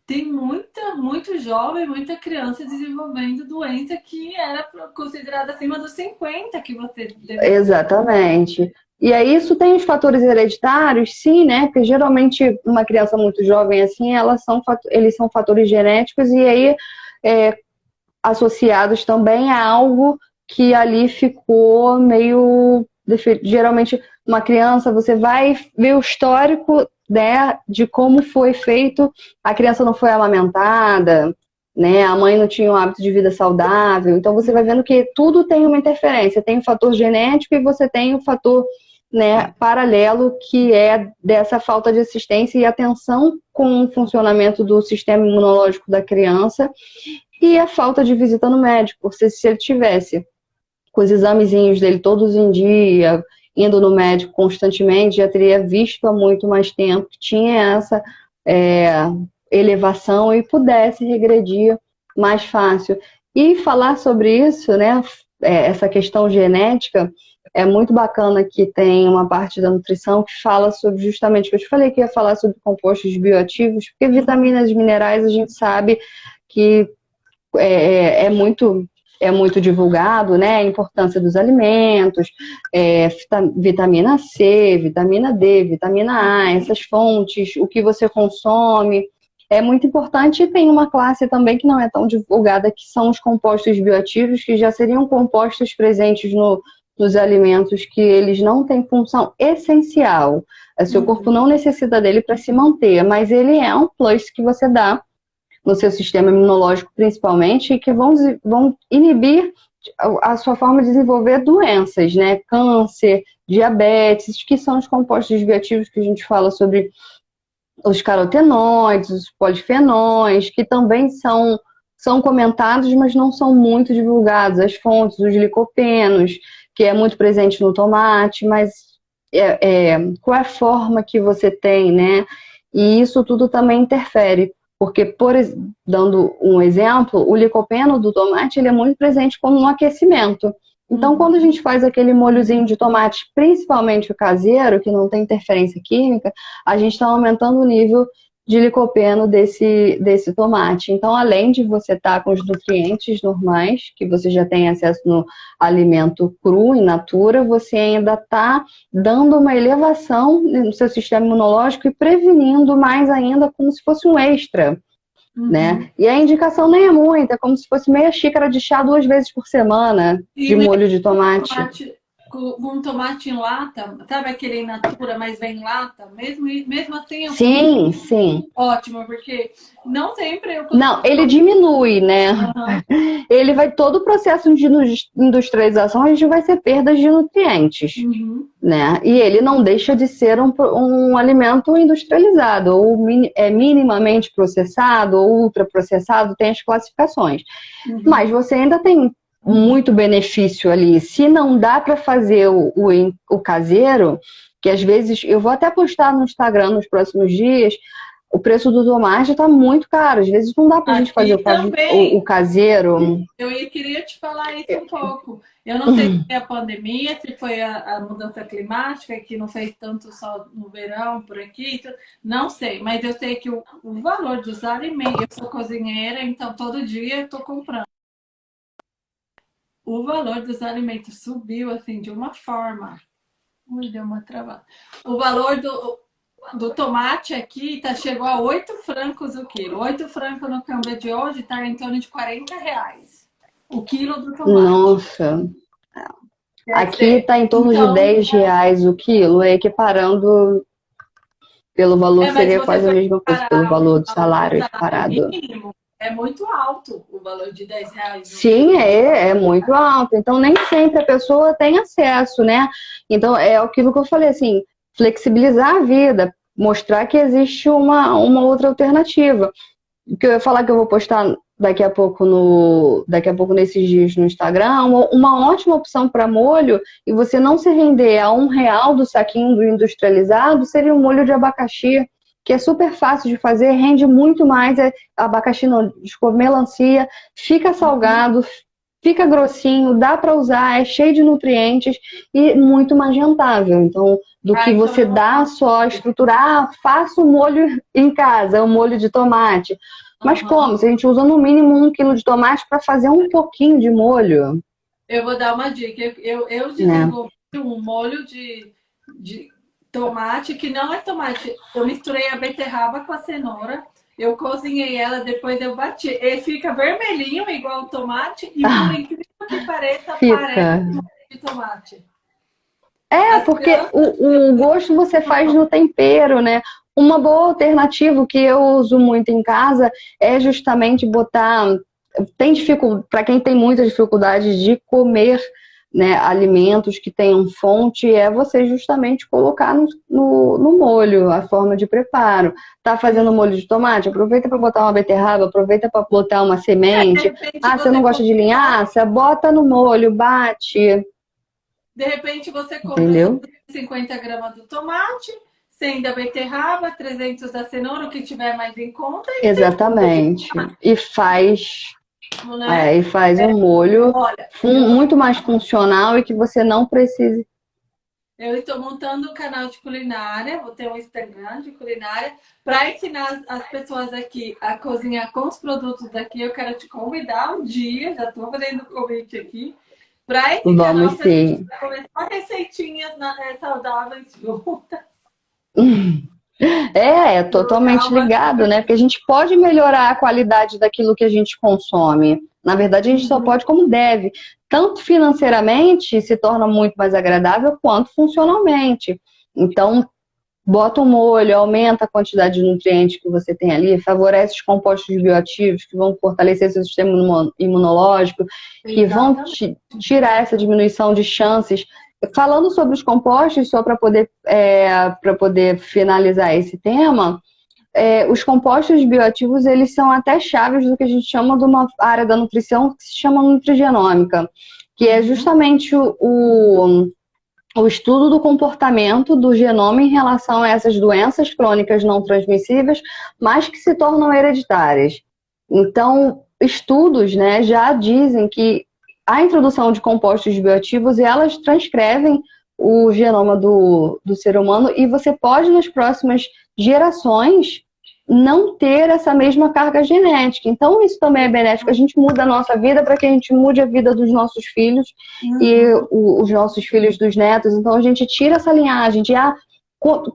Tem muito jovem, muita criança desenvolvendo doença que era considerada acima dos 50 que você deve... Exatamente. E aí isso tem os fatores hereditários, sim, né? Porque geralmente uma criança muito jovem assim, eles são fatores genéticos e aí associados também a algo que ali ficou meio... Geralmente, uma criança, você vai ver o histórico, né, de como foi feito, a criança não foi amamentada, né, a mãe não tinha um hábito de vida saudável, então você vai vendo que tudo tem uma interferência, tem o fator genético e você tem o fator, né, paralelo, que é dessa falta de assistência e atenção com o funcionamento do sistema imunológico da criança e a falta de visita no médico, porque se ele tivesse com os examezinhos dele todos em dia, indo no médico constantemente, já teria visto há muito mais tempo que tinha essa elevação e pudesse regredir mais fácil. E falar sobre isso, né, essa questão genética, é muito bacana que tem uma parte da nutrição que fala sobre justamente o que eu te falei, que ia falar sobre compostos bioativos, porque vitaminas e minerais a gente sabe que é muito divulgado, né, a importância dos alimentos, vitamina C, vitamina D, vitamina A, essas fontes, o que você consome, é muito importante. E tem uma classe também que não é tão divulgada, que são os compostos bioativos, que já seriam compostos presentes nos alimentos que eles não têm função essencial. Seu corpo não necessita dele para se manter, mas ele é um plus que você dá no seu sistema imunológico principalmente, e que vão inibir a sua forma de desenvolver doenças, né? Câncer, diabetes, que são os compostos bioativos que a gente fala sobre os carotenoides, os polifenóis, que também são comentados, mas não são muito divulgados. As fontes, os licopenos, que é muito presente no tomate, mas qual é a forma que você tem, né? E isso tudo também interfere. Porque, dando um exemplo, o licopeno do tomate ele é muito presente como no aquecimento. Então, quando a gente faz aquele molhozinho de tomate, principalmente o caseiro, que não tem interferência química, a gente está aumentando o nível de licopeno desse tomate. Então, além de você estar com os nutrientes normais, que você já tem acesso no alimento cru, in natura, você ainda está dando uma elevação no seu sistema imunológico e prevenindo mais ainda, como se fosse um extra, né? E a indicação nem é muita, é como se fosse meia xícara de chá 2 vezes por semana de molho de tomate. Com tomate em lata, sabe aquele in natura, mas vem em lata? Mesmo assim, sim. Ótimo, porque não sempre eu... Não, ele diminui, né? Ele vai... Todo o processo de industrialização, a gente vai ser perdas de nutrientes, né? E ele não deixa de ser um alimento industrializado, ou minimamente processado, ou ultraprocessado, tem as classificações. Mas você ainda tem muito benefício ali. Se não dá para fazer o caseiro, que às vezes, eu vou até postar no Instagram nos próximos dias, o preço do tomate está muito caro. Às vezes não dá para a gente fazer Aqui também. o caseiro. Queria te falar isso um pouco. Eu não sei se foi a pandemia, se foi a mudança climática, que não fez tanto sol no verão por aqui. Não sei, mas eu sei que o valor dos alimentos, eu sou cozinheira, então todo dia eu estou comprando. O valor dos alimentos subiu assim de uma forma. Ui, deu uma travada. O valor do tomate aqui chegou a 8 francos o quilo. 8 francos no câmbio de hoje está em torno de R$ 40 o quilo do tomate. Nossa. Aqui está em torno de R$ 10 o quilo, equiparando pelo valor, seria quase a mesma coisa, pelo valor do salário equiparado. Mínimo, é muito alto o valor de R$ 10. Sim, é muito alto. Então, nem sempre a pessoa tem acesso, né? Então, é aquilo que eu falei, assim, flexibilizar a vida, mostrar que existe uma outra alternativa. O que eu ia falar que eu vou postar daqui a pouco nesses dias no Instagram, uma ótima opção para molho, e você não se render a R$ 1 do saquinho do industrializado, seria um molho de abacaxi, que é super fácil de fazer, rende muito mais, abacaxi não, desculpa, melancia, fica salgado, fica grossinho, dá para usar, é cheio de nutrientes e muito mais rentável. Então, do que você dá só estruturar, faça o molho em casa, o molho de tomate. Mas como? Se a gente usa no mínimo 1 quilo de tomate para fazer um pouquinho de molho. Eu vou dar uma dica. Eu desenvolvi um molho de tomate, que não é tomate. Eu misturei a beterraba com a cenoura. Eu cozinhei ela, depois eu bati. Ele fica vermelhinho, igual o tomate, e por incrível que pareça, parece molho de tomate. Porque o gosto você faz no tempero, né? Uma boa alternativa que eu uso muito em casa é justamente botar. Para quem tem muita dificuldade de comer, né, alimentos que tenham fonte, é você justamente colocar no molho, a forma de preparo. Tá fazendo molho de tomate? Aproveita para botar uma beterraba, aproveita para botar uma semente. Você não gosta de linhaça? Bota no molho, bate. De repente você compra 50 gramas do tomate, 100 da beterraba, 300 da cenoura, o que tiver mais em conta. Exatamente. E faz um molho muito mais funcional e que você não precise. Eu estou montando um canal de culinária, vou ter um Instagram de culinária, para ensinar as pessoas aqui a cozinhar com os produtos daqui. Eu quero te convidar um dia, já estou fazendo o convite aqui, para esse canal, para a gente começar receitinhas saudáveis juntas. É totalmente ligado, né? Porque a gente pode melhorar a qualidade daquilo que a gente consome. Na verdade, a gente só pode como deve. Tanto financeiramente se torna muito mais agradável, quanto funcionalmente. Então, bota um molho, aumenta a quantidade de nutrientes que você tem ali, favorece os compostos bioativos que vão fortalecer seu sistema imunológico, que vão tirar essa diminuição de chances. Falando sobre os compostos, só para poder finalizar esse tema, os compostos bioativos, eles são até chaves do que a gente chama de uma área da nutrição que se chama nutrigenômica, que é justamente o estudo do comportamento do genoma em relação a essas doenças crônicas não transmissíveis, mas que se tornam hereditárias. Então, estudos, né, já dizem que a introdução de compostos bioativos, elas transcrevem o genoma do ser humano, e você pode, nas próximas gerações, não ter essa mesma carga genética. Então, isso também é benéfico. A gente muda a nossa vida para que a gente mude a vida dos nossos filhos e os nossos filhos dos netos. Então, a gente tira essa linhagem de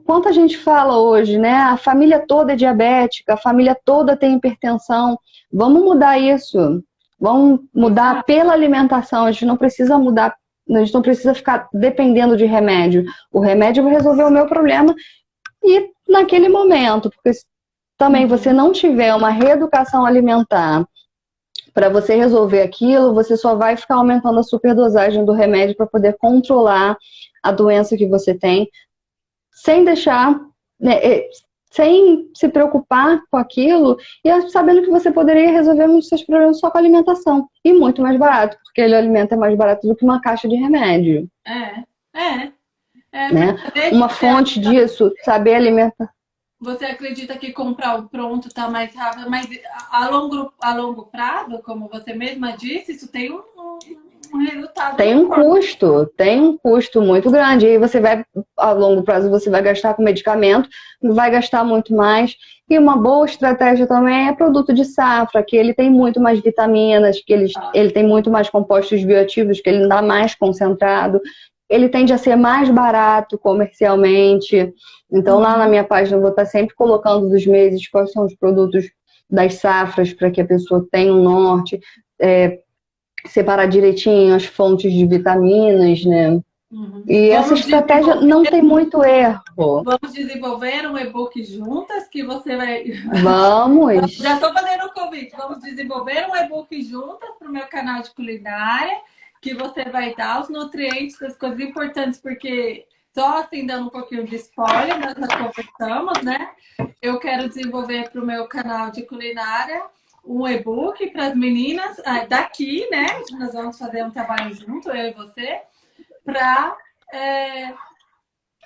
quanta gente fala hoje, né? A família toda é diabética, a família toda tem hipertensão. Vamos mudar isso. Vamos mudar pela alimentação. A gente não precisa mudar, a gente não precisa ficar dependendo de remédio. O remédio vai resolver o meu problema e naquele momento, porque se também você não tiver uma reeducação alimentar para você resolver aquilo, você só vai ficar aumentando a superdosagem do remédio para poder controlar a doença que você tem, sem deixar, né, sem se preocupar com aquilo e sabendo que você poderia resolver muitos dos seus problemas só com a alimentação. E muito mais barato, porque o alimento é mais barato do que uma caixa de remédio, É, é. né? Porque às vezes Uma fonte disso, saber alimentar. você acredita que comprar o pronto está mais rápido, mas a longo prazo, como você mesma disse, isso tem um resultado enorme. Tem um custo muito grande. E aí você vai, a longo prazo, você vai gastar com medicamento, vai gastar muito mais. E uma boa estratégia também é produto de safra, que ele tem muito mais vitaminas, que ele tem muito mais compostos bioativos, que ele dá mais concentrado. Ele tende a ser mais barato comercialmente. Então, lá na minha página, eu vou estar sempre colocando dos meses quais são os produtos das safras, para que a pessoa tenha um norte. Separar direitinho as fontes de vitaminas, né? E essa estratégia não tem muito erro. Vamos desenvolver um e-book juntas que você vai. Vamos! Já estou fazendo o convite. Vamos desenvolver um e-book juntas para o meu canal de culinária, que você vai dar os nutrientes, as coisas importantes, porque só assim dando um pouquinho de spoiler, nós já conversamos, né? Eu quero desenvolver para o meu canal de culinária um e-book para as meninas daqui, né? Nós vamos fazer um trabalho junto, eu e você, para.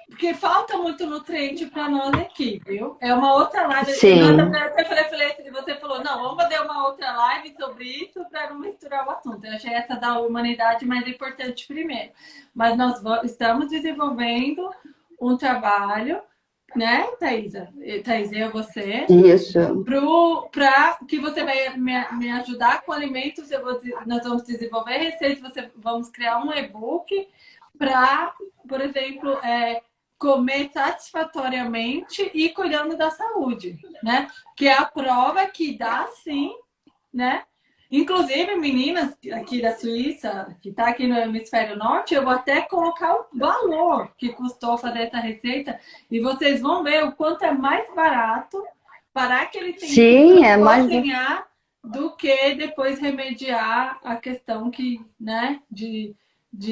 Porque falta muito nutriente para nós aqui, viu? É uma outra live. Sim. Você falou, não, vamos fazer uma outra live sobre isso para não misturar o assunto. Eu achei essa da humanidade mais importante primeiro. Mas nós estamos desenvolvendo um trabalho, né, Thaisa? Thaisa, eu e você. Isso. Para que você vai me ajudar com alimentos, nós vamos desenvolver receitas, vamos criar um e-book para, por exemplo, comer satisfatoriamente e cuidando da saúde, né? Que é a prova que dá sim, né? Inclusive, meninas aqui da Suíça, que está aqui no Hemisfério Norte, eu vou até colocar o valor que custou fazer essa receita e vocês vão ver o quanto é mais barato parar aquele tempo de cozinhar do que depois remediar a questão que, né, de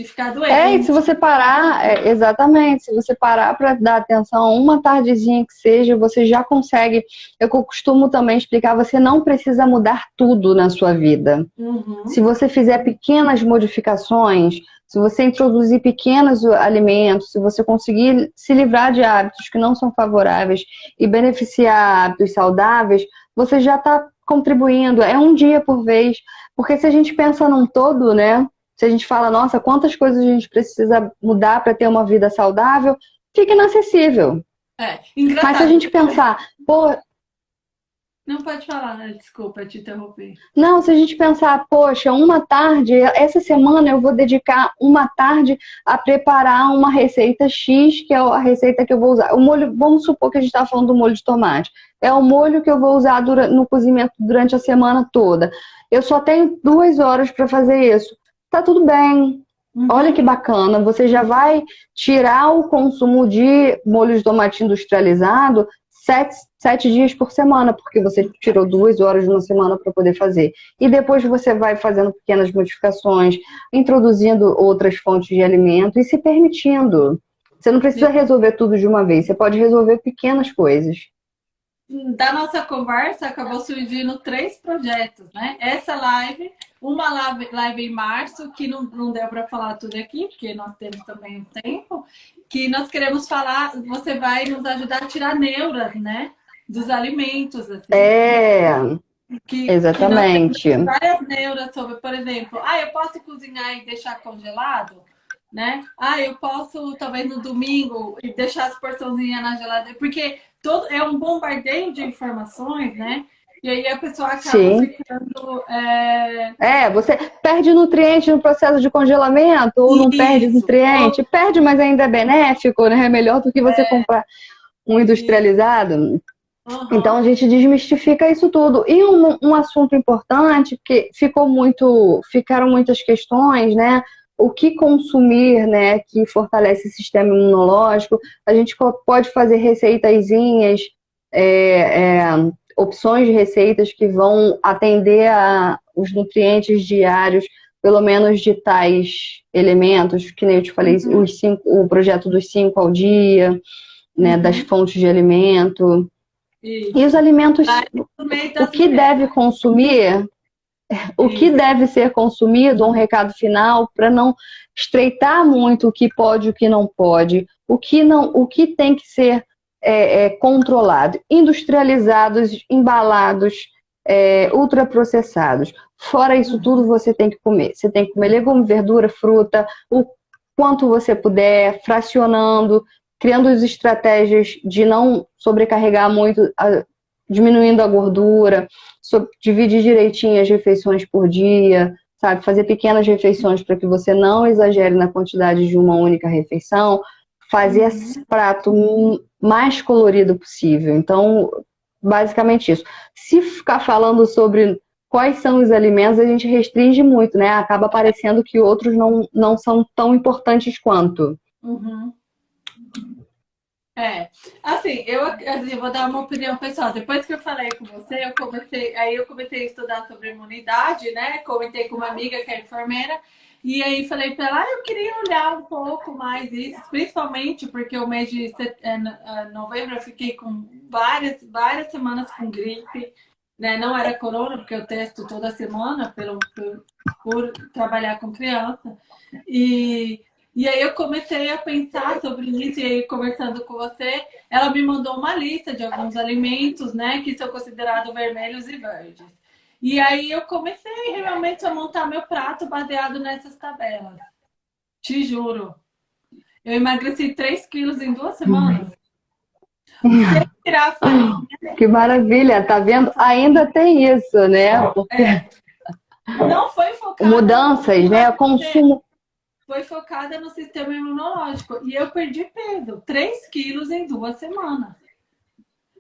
ficar doente. E se você parar, exatamente, se você parar para dar atenção uma tardezinha que seja, você já consegue. Eu costumo também explicar, você não precisa mudar tudo na sua vida. Se você fizer pequenas modificações, se você introduzir pequenos alimentos, se você conseguir se livrar de hábitos que não são favoráveis e beneficiar hábitos saudáveis, você já está contribuindo. É um dia por vez. Porque se a gente pensa num todo, né? Se a gente fala, nossa, quantas coisas a gente precisa mudar para ter uma vida saudável, fica inacessível. Mas se a gente pensar, pô... Não pode falar, né? Desculpa te interromper. Não, se a gente pensar, poxa, uma tarde, essa semana eu vou dedicar uma tarde a preparar uma receita X, que é a receita que eu vou usar. O molho, vamos supor que a gente está falando do molho de tomate. É o molho que eu vou usar no cozimento durante a semana toda. Eu só tenho 2 horas para fazer isso. Tá tudo bem. Olha que bacana. Você já vai tirar o consumo de molho de tomate industrializado 7 dias por semana, porque você tirou 2 horas de uma semana para poder fazer. E depois você vai fazendo pequenas modificações, introduzindo outras fontes de alimento e se permitindo. Você não precisa resolver tudo de uma vez, você pode resolver pequenas coisas. Da nossa conversa, acabou surgindo 3 projetos, né? Essa live, uma live em março, que não deu para falar tudo aqui, porque nós temos também um tempo, que nós queremos falar, você vai nos ajudar a tirar neuras, né? Dos alimentos, assim. Exatamente. Que nós temos várias neuras sobre, por exemplo, eu posso cozinhar e deixar congelado? Né? Eu posso, talvez no domingo, deixar as porçãozinhas na geladeira, porque é um bombardeio de informações, né? E aí a pessoa acaba ficando... você perde nutriente no processo de congelamento ou não perde nutriente? Perde, mas ainda é benéfico, né? É melhor do que você comprar um industrializado. Então a gente desmistifica isso tudo. E um assunto importante, porque ficaram muitas questões, né? O que consumir, né, que fortalece o sistema imunológico. A gente pode fazer receitazinhas, opções de receitas que vão atender os nutrientes diários, pelo menos de tais elementos, que nem eu te falei, o projeto dos 5 ao dia, né, das fontes de alimento. E os Isso. alimentos, Vai no meio o das que mulheres. deve consumir, o que Isso. deve ser consumido, um recado final, para não estreitar muito o que pode e o que não pode, o que não, o que tem que ser controlado, industrializados, embalados, ultraprocessados. Fora isso tudo, Uhum. você tem que comer. Você tem que comer legume, verdura, fruta, o quanto você puder, fracionando, criando as estratégias de não sobrecarregar muito, diminuindo a gordura, dividir direitinho as refeições por dia, sabe? Fazer pequenas refeições para que você não exagere na quantidade de uma única refeição, fazer esse Uhum. prato mais colorido possível. Então, basicamente isso. Se ficar falando sobre quais são os alimentos, a gente restringe muito, né? Acaba parecendo que outros não são tão importantes quanto. Uhum. É, assim, eu vou dar uma opinião pessoal. Depois que eu falei com você, eu comecei a estudar sobre imunidade, né? Comentei com uma amiga que é enfermeira, e aí falei para ela, eu queria olhar um pouco mais isso, principalmente porque o mês de novembro eu fiquei com várias semanas com gripe, né? Não era corona, porque eu testo toda semana por trabalhar com criança. E e aí eu comecei a pensar sobre isso, e aí conversando com você, ela me mandou uma lista de alguns alimentos, né, que são considerados vermelhos e verdes. E aí eu comecei realmente a montar meu prato baseado nessas tabelas. Te juro. Eu emagreci 3 quilos em 2 semanas, sem tirar a farinha. Que maravilha, tá vendo? Ainda tem isso, né? Porque É, não foi focada no mudanças, né? Consumo. foi focada no sistema imunológico. E eu perdi peso, 3 quilos em 2 semanas.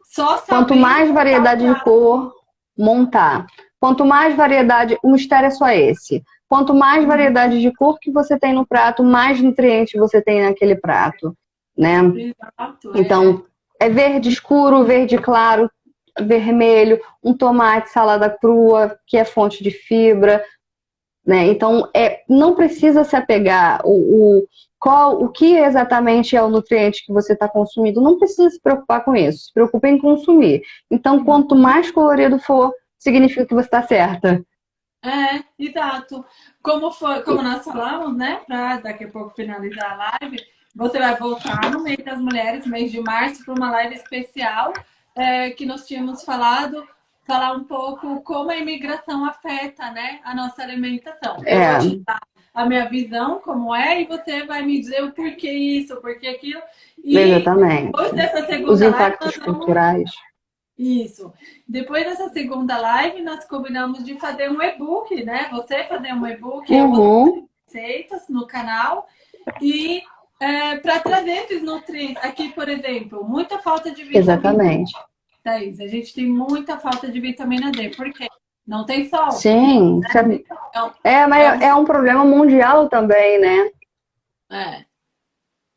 Só Quanto sabendo mais montar o variedade de prato. cor, montar. Quanto mais variedade, o mistério é só esse. Quanto mais variedade de cor que você tem no prato, mais nutrientes você tem naquele prato, né? Exato, Então, é verde escuro, verde claro, vermelho, um tomate, salada crua, que é fonte de fibra, né? Então, não precisa se apegar o que exatamente é o nutriente que você está consumindo. Não precisa se preocupar com isso. Se preocupe em consumir. Então, quanto mais colorido for, significa que você está certa. exato. Como nós falamos, né? Para daqui a pouco finalizar a live, você vai voltar no mês das mulheres, mês de março, para uma live especial que nós tínhamos falar um pouco como a imigração afeta, né, a nossa alimentação. Eu vou É, te dar a minha visão, como é, e você vai me dizer o porquê isso, o porquê aquilo. E depois exatamente. dessa Os segunda live, nós impactos vamos. culturais. Isso. Depois dessa segunda live, nós combinamos de fazer um e-book, né? Você fazer um e-book, eu vou fazer Uhum, receitas no canal e para trazer esses nutrientes. Aqui, por exemplo, muita falta de vitamina D, exatamente. Thaís. A gente tem muita falta de vitamina D. Por quê? Não tem sol. Sim, É mas um, é um problema mundial também, né? é.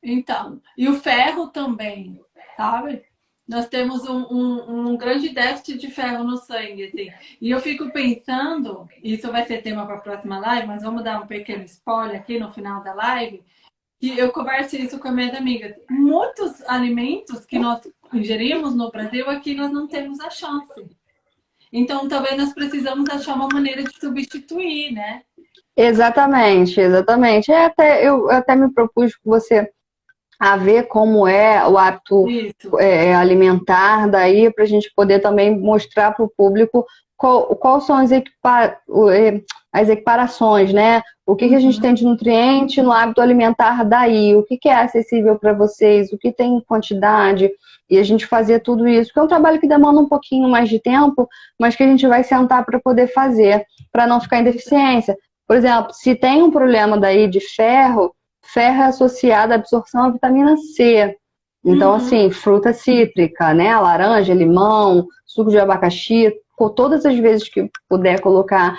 Então, e o ferro também, sabe? Nós temos um grande déficit de ferro no sangue, assim. E eu fico pensando, isso vai ser tema para a próxima live, mas vamos dar um pequeno spoiler aqui no final da live, que eu converso isso com a minha amiga. Muitos alimentos que nós ingerimos no Brasil, aqui nós não temos a chance. Então, talvez nós precisamos achar uma maneira de substituir, né? Exatamente, exatamente. Eu até me propus com você a ver como é o hábito Isso. alimentar daí, para a gente poder também mostrar para o público quais são as equiparações, né? O que a gente Uhum. tem de nutriente no hábito alimentar daí, o que é acessível para vocês, o que tem em quantidade, e a gente fazer tudo isso, que é um trabalho que demanda um pouquinho mais de tempo, mas que a gente vai sentar para poder fazer, para não ficar em deficiência. Por exemplo, se tem um problema daí de ferro, ferro é associado à absorção à vitamina C. Então, Uhum. assim, fruta cítrica, né? Laranja, limão, suco de abacaxi, todas as vezes que puder colocar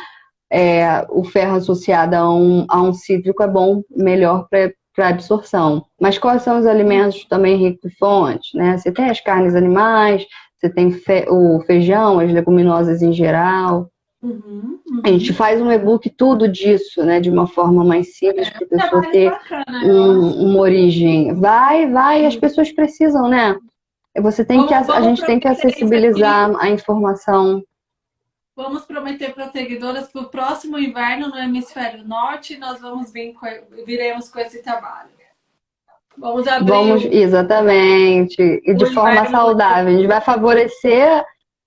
o ferro associado a um cítrico é bom, melhor para absorção. Mas quais são os alimentos também ricos em fontes, né? Você tem as carnes animais, você tem o feijão, as leguminosas em geral. Uhum. A gente Uhum. faz um e-book tudo disso, né, de uma forma mais simples para a pessoa Trabalho ter bacana, eu acho. uma origem. Vai, as pessoas precisam, né? A Vamos gente tem que prometer isso aqui. acessibilizar a informação. Vamos prometer para as seguidoras para o próximo inverno no hemisfério norte, nós viremos com esse trabalho. Vamos abrir Vamos, exatamente, e o de forma inverno. saudável. A gente vai favorecer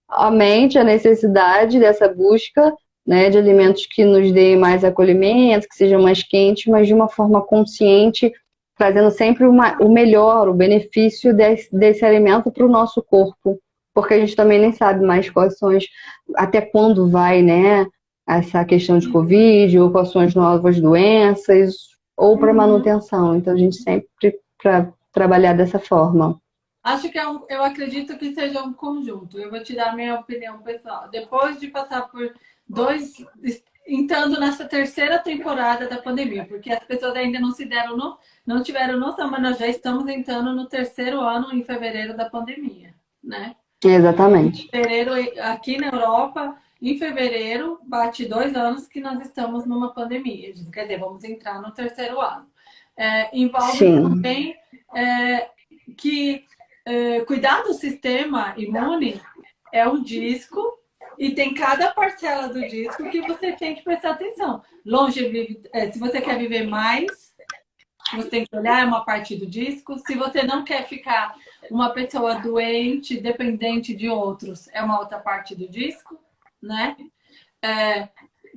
a mente, a necessidade dessa busca, né, de alimentos que nos deem mais acolhimento, que sejam mais quentes, mas de uma forma consciente, trazendo sempre o melhor, o benefício desse alimento para o nosso corpo, porque a gente também nem sabe mais até quando vai, né, essa questão de Covid, ou quais são as novas doenças, ou para manutenção. Então a gente sempre para trabalhar dessa forma. Acho que eu acredito que seja um conjunto. Eu vou te dar a minha opinião pessoal. Depois de passar por entrando nessa terceira temporada da pandemia, porque as pessoas ainda não tiveram noção, mas nós já estamos entrando no terceiro ano em fevereiro da pandemia, né? Exatamente. Fevereiro, aqui na Europa, em fevereiro, bate 2 anos que nós estamos numa pandemia. Quer dizer, vamos entrar no terceiro ano. Envolve Sim. também que cuidar do sistema imune é um disco e tem cada parcela do disco que você tem que prestar atenção. Se você quer viver mais, você tem que olhar, é uma parte do disco. Se você não quer ficar uma pessoa doente, dependente de outros, é uma outra parte do disco, né?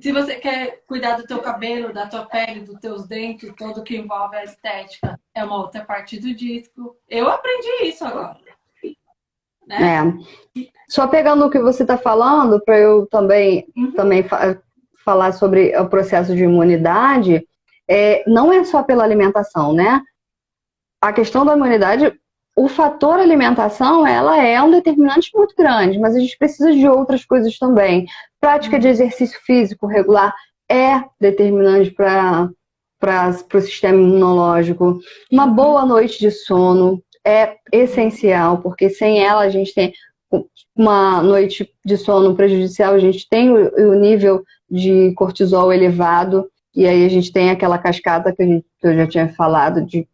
Se você quer cuidar do teu cabelo, da tua pele, dos teus dentes, tudo que envolve a estética, é uma outra parte do disco. Eu aprendi isso agora. Né? Só pegando o que você está falando, para eu também falar sobre o processo de imunidade, não é só pela alimentação, né? A questão da imunidade, o fator alimentação, ela é um determinante muito grande, mas a gente precisa de outras coisas também. Prática de exercício físico regular é determinante para o sistema imunológico. Uma boa noite de sono é essencial, porque sem ela a gente tem uma noite de sono prejudicial, a gente tem o nível de cortisol elevado, e aí a gente tem aquela cascata que eu já tinha falado, de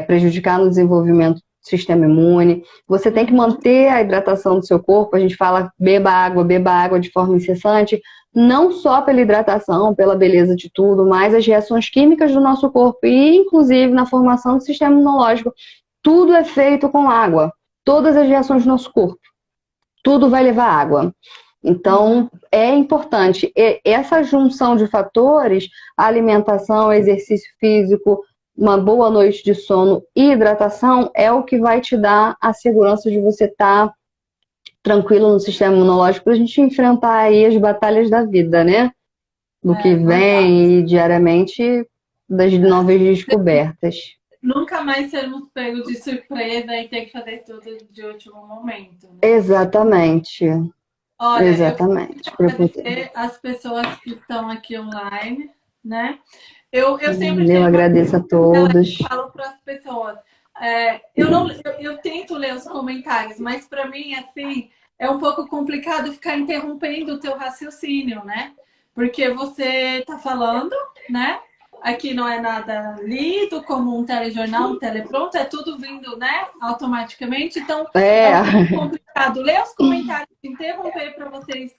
prejudicar no desenvolvimento do sistema imune. Você tem que manter a hidratação do seu corpo, a gente fala beba água de forma incessante, não só pela hidratação, pela beleza de tudo, mas as reações químicas do nosso corpo e, inclusive, na formação do sistema imunológico. Tudo é feito com água. Todas as reações do nosso corpo. Tudo vai levar água. Então, é importante. Essa junção de fatores, alimentação, exercício físico, uma boa noite de sono e hidratação, é o que vai te dar a segurança de você estar tranquilo no sistema imunológico para a gente enfrentar aí as batalhas da vida, né? Do que vem diariamente das novas descobertas. Nunca mais sermos pegos de surpresa e ter que fazer tudo de último momento. Né? Exatamente. Olha, exatamente. Eu quero agradecer as pessoas que estão aqui online, né? Eu sempre eu agradeço a todos. Eu falo para as pessoas. Eu tento ler os comentários, mas para mim, assim, é um pouco complicado ficar interrompendo o teu raciocínio, né? Porque você está falando, né? Aqui não é nada lido como um telejornal, um telepronto, é tudo vindo, né, automaticamente. Então, é um pouco complicado ler os comentários, interromper para vocês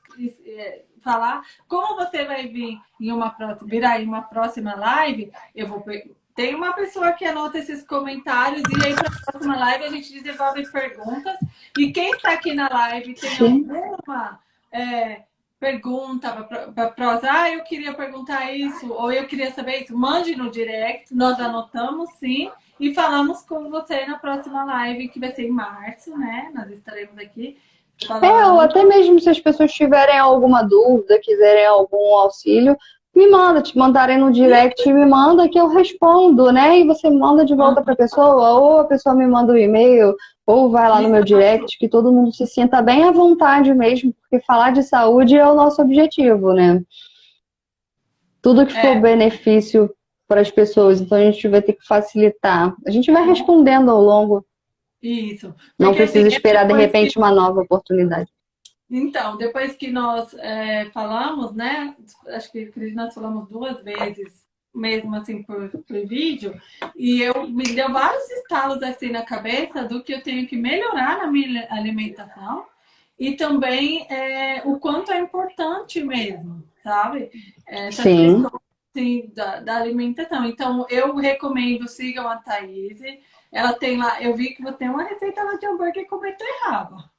falar. Como você vai virar em uma próxima live, tem uma pessoa que anota esses comentários e aí para a próxima live a gente desenvolve perguntas. E quem está aqui na live tem alguma pergunta para prosa, eu queria perguntar isso, ou eu queria saber isso, mande no direct, nós anotamos sim, e falamos com você na próxima live, que vai ser em março, né? Nós estaremos aqui. Ou até mesmo se as pessoas tiverem alguma dúvida, quiserem algum auxílio, me manda, te mandarem no direct, me manda que eu respondo, né? E você manda de volta para a pessoa, ou a pessoa me manda um e-mail, ou vai lá no meu direct, que todo mundo se sinta bem à vontade mesmo, porque falar de saúde é o nosso objetivo, né? Tudo que for benefício para as pessoas, então a gente vai ter que facilitar. A gente vai respondendo ao longo. Isso. Não precisa esperar, de repente, uma nova oportunidade. Então, depois que nós falamos, né? Acho que nós falamos 2 vezes mesmo assim por vídeo, e me deu vários estalos assim na cabeça do que eu tenho que melhorar na minha alimentação e também o quanto é importante mesmo, sabe? Essas Sim. questões assim, da alimentação. Então, eu recomendo, sigam a Thaís. Ela tem lá, eu vi que você tem uma receita lá de hambúrguer com beterraba.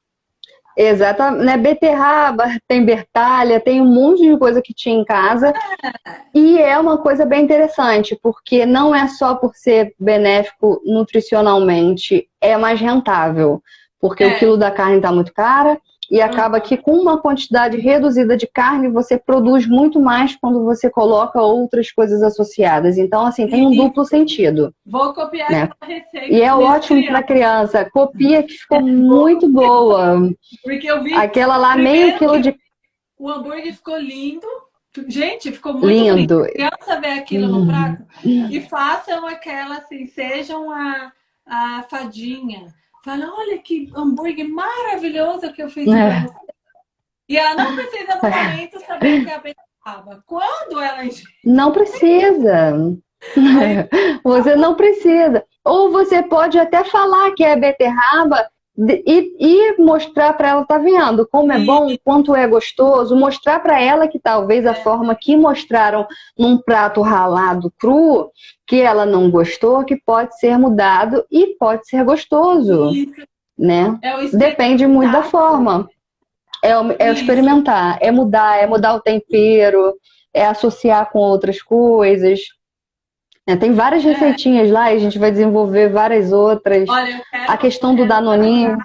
Exatamente, né? Beterraba, tem bertalha, tem um monte de coisa que tinha em casa. E é uma coisa bem interessante, porque não é só por ser benéfico nutricionalmente, é mais rentável. Porque o quilo da carne está muito cara e acaba que com uma quantidade reduzida de carne você produz muito mais quando você coloca outras coisas associadas. Então, assim, tem um duplo sentido. Vou copiar Né? essa receita. E é ótimo para criança. Copia que ficou muito boa. Porque eu vi aquela lá, meio quilo de... O hambúrguer ficou lindo. Gente, ficou muito lindo. bonito. A criança vê aquilo no prato e façam aquela assim, sejam a fadinha. Fala, olha que hambúrguer maravilhoso que eu fiz para você. E ela não precisa no momento saber o que é a beterraba. Quando ela... Não precisa. Você não precisa. Ou você pode até falar que é beterraba e mostrar para ela, tá vendo como é bom, quanto é gostoso, mostrar para ela que talvez a forma que mostraram num prato ralado cru, que ela não gostou, que pode ser mudado e pode ser gostoso, né? Depende muito da forma. É experimentar, é mudar o tempero, é associar com outras coisas. Tem várias receitinhas lá e a gente vai desenvolver várias outras. Olha, a questão do Danoninho.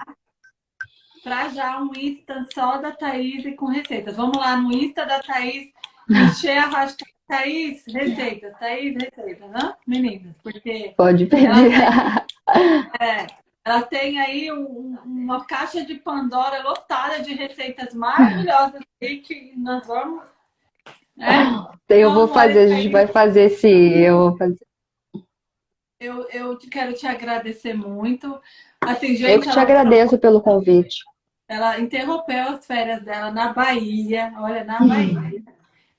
Para já um Insta só da Thaís e com receitas. Vamos lá no Insta da Thaís, encher a hashtag Thaís Receitas, Thaís Receitas, né, meninas? Porque pode pedir. Ela tem aí uma caixa de Pandora lotada de receitas maravilhosas que nós vamos... Eu vou fazer, a gente vai fazer sim. Eu vou fazer. Eu quero te agradecer muito. Assim, gente, eu que te agradeço pelo convite. Ela interrompeu as férias dela na Bahia. Olha, na Bahia.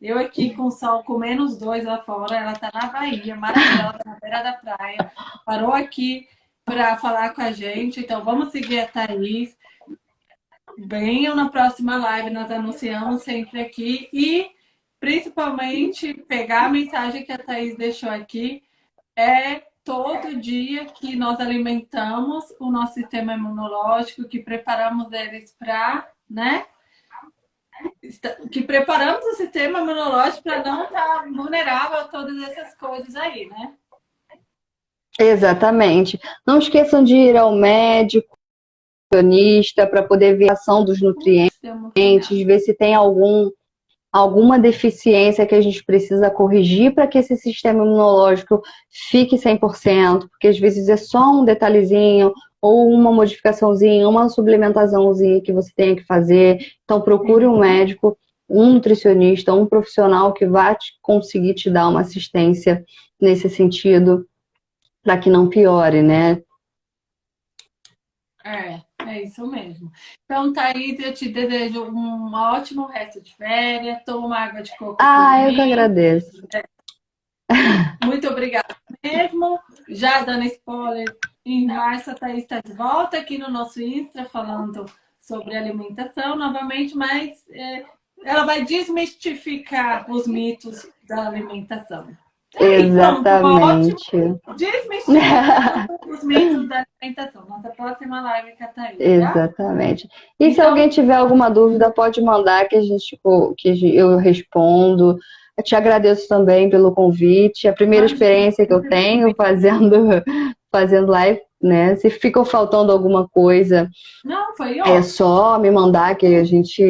Eu aqui com o sol com -2 lá fora, ela tá na Bahia, maravilhosa, na beira da praia. Parou aqui para falar com a gente. Então, vamos seguir a Thaís. Venham na próxima live, nós anunciamos sempre aqui. E, principalmente, pegar a mensagem que a Thaís deixou aqui. Todo dia que nós alimentamos o nosso sistema imunológico, que preparamos eles para, né? Que preparamos o sistema imunológico para não estar vulnerável a todas essas coisas aí, né? Exatamente. Não esqueçam de ir ao médico, nutricionista, para poder ver a ação dos nutrientes, ver se tem alguma deficiência que a gente precisa corrigir para que esse sistema imunológico fique 100%, porque às vezes é só um detalhezinho ou uma modificaçãozinha, uma suplementaçãozinha que você tenha que fazer. Então procure um médico, um nutricionista, um profissional que vai conseguir te dar uma assistência nesse sentido, para que não piore, né? É isso mesmo. Então, Thaís, eu te desejo um ótimo resto de férias. Toma água de coco. Eu que agradeço. Muito obrigada mesmo. Já dando spoiler, em março a Thaís está de volta aqui no nosso Insta, falando sobre alimentação novamente, mas ela vai desmistificar os mitos da alimentação. Exatamente. Desmistificar os mitos da alimentação. Nossa próxima live com a Thaís. Exatamente. E se alguém tiver alguma dúvida, pode mandar que eu respondo. Eu te agradeço também pelo convite. A primeira experiência que eu tenho fazendo live, né? Se ficou faltando alguma coisa, não, foi ótimo. É só me mandar que a gente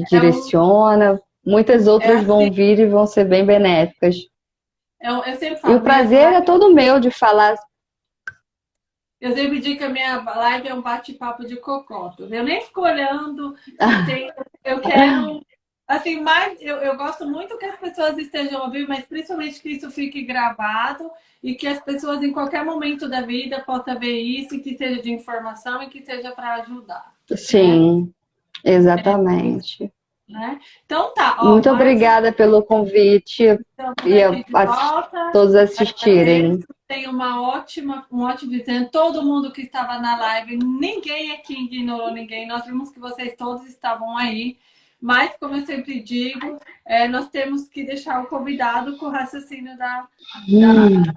direciona. Muitas outras vão vir e vão ser bem benéficas. Eu sempre falo, e o prazer é todo meu de falar. Eu sempre digo que a minha live é um bate-papo de cocotas. Eu nem fico olhando se tem... Eu quero... Assim, mais, eu gosto muito que as pessoas estejam ao vivo, mas principalmente que isso fique gravado e que as pessoas em qualquer momento da vida possam ver isso e que seja de informação e que seja para ajudar. Sim, né? Exatamente. Né? Então tá. Muito obrigada pelo convite. Estamos e aqui de volta. todos assistirem. Tem um ótimo dizendo. Todo mundo que estava na live, ninguém aqui ignorou ninguém. Nós vimos que vocês todos estavam aí. Mas, como eu sempre digo, nós temos que deixar o convidado com o raciocínio da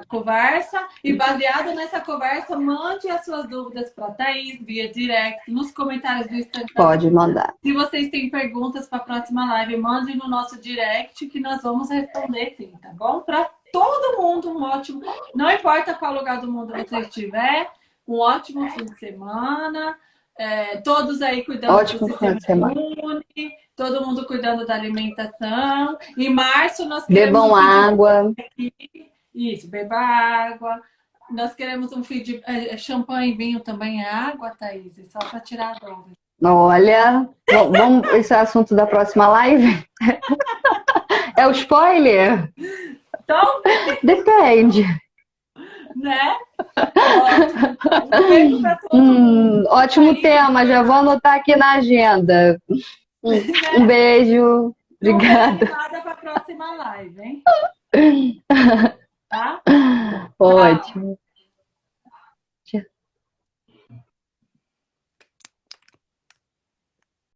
conversa. E baseado nessa conversa, mande as suas dúvidas para a Thaís via direct, nos comentários do Instagram. Pode mandar. Se vocês têm perguntas para a próxima live, mande no nosso direct que nós vamos responder sim, tá bom? Para todo mundo, um ótimo... Não importa qual lugar do mundo você estiver, um ótimo fim de semana. Todos aí cuidando do sistema imune, todo mundo cuidando da alimentação. Em março nós queremos bebam água. Isso, beba água. Nós queremos um feedback. Champanhe e vinho também é água, Thaís? Só para tirar a dúvida. Olha, vamos, esse é o assunto da próxima live? É o spoiler? Então, depende. Né? Ótimo. Um beijo pra todo mundo. Ótimo tema, já vou anotar aqui na agenda. Um beijo. Obrigada. Nada para a próxima live, hein? Tá? Ótimo.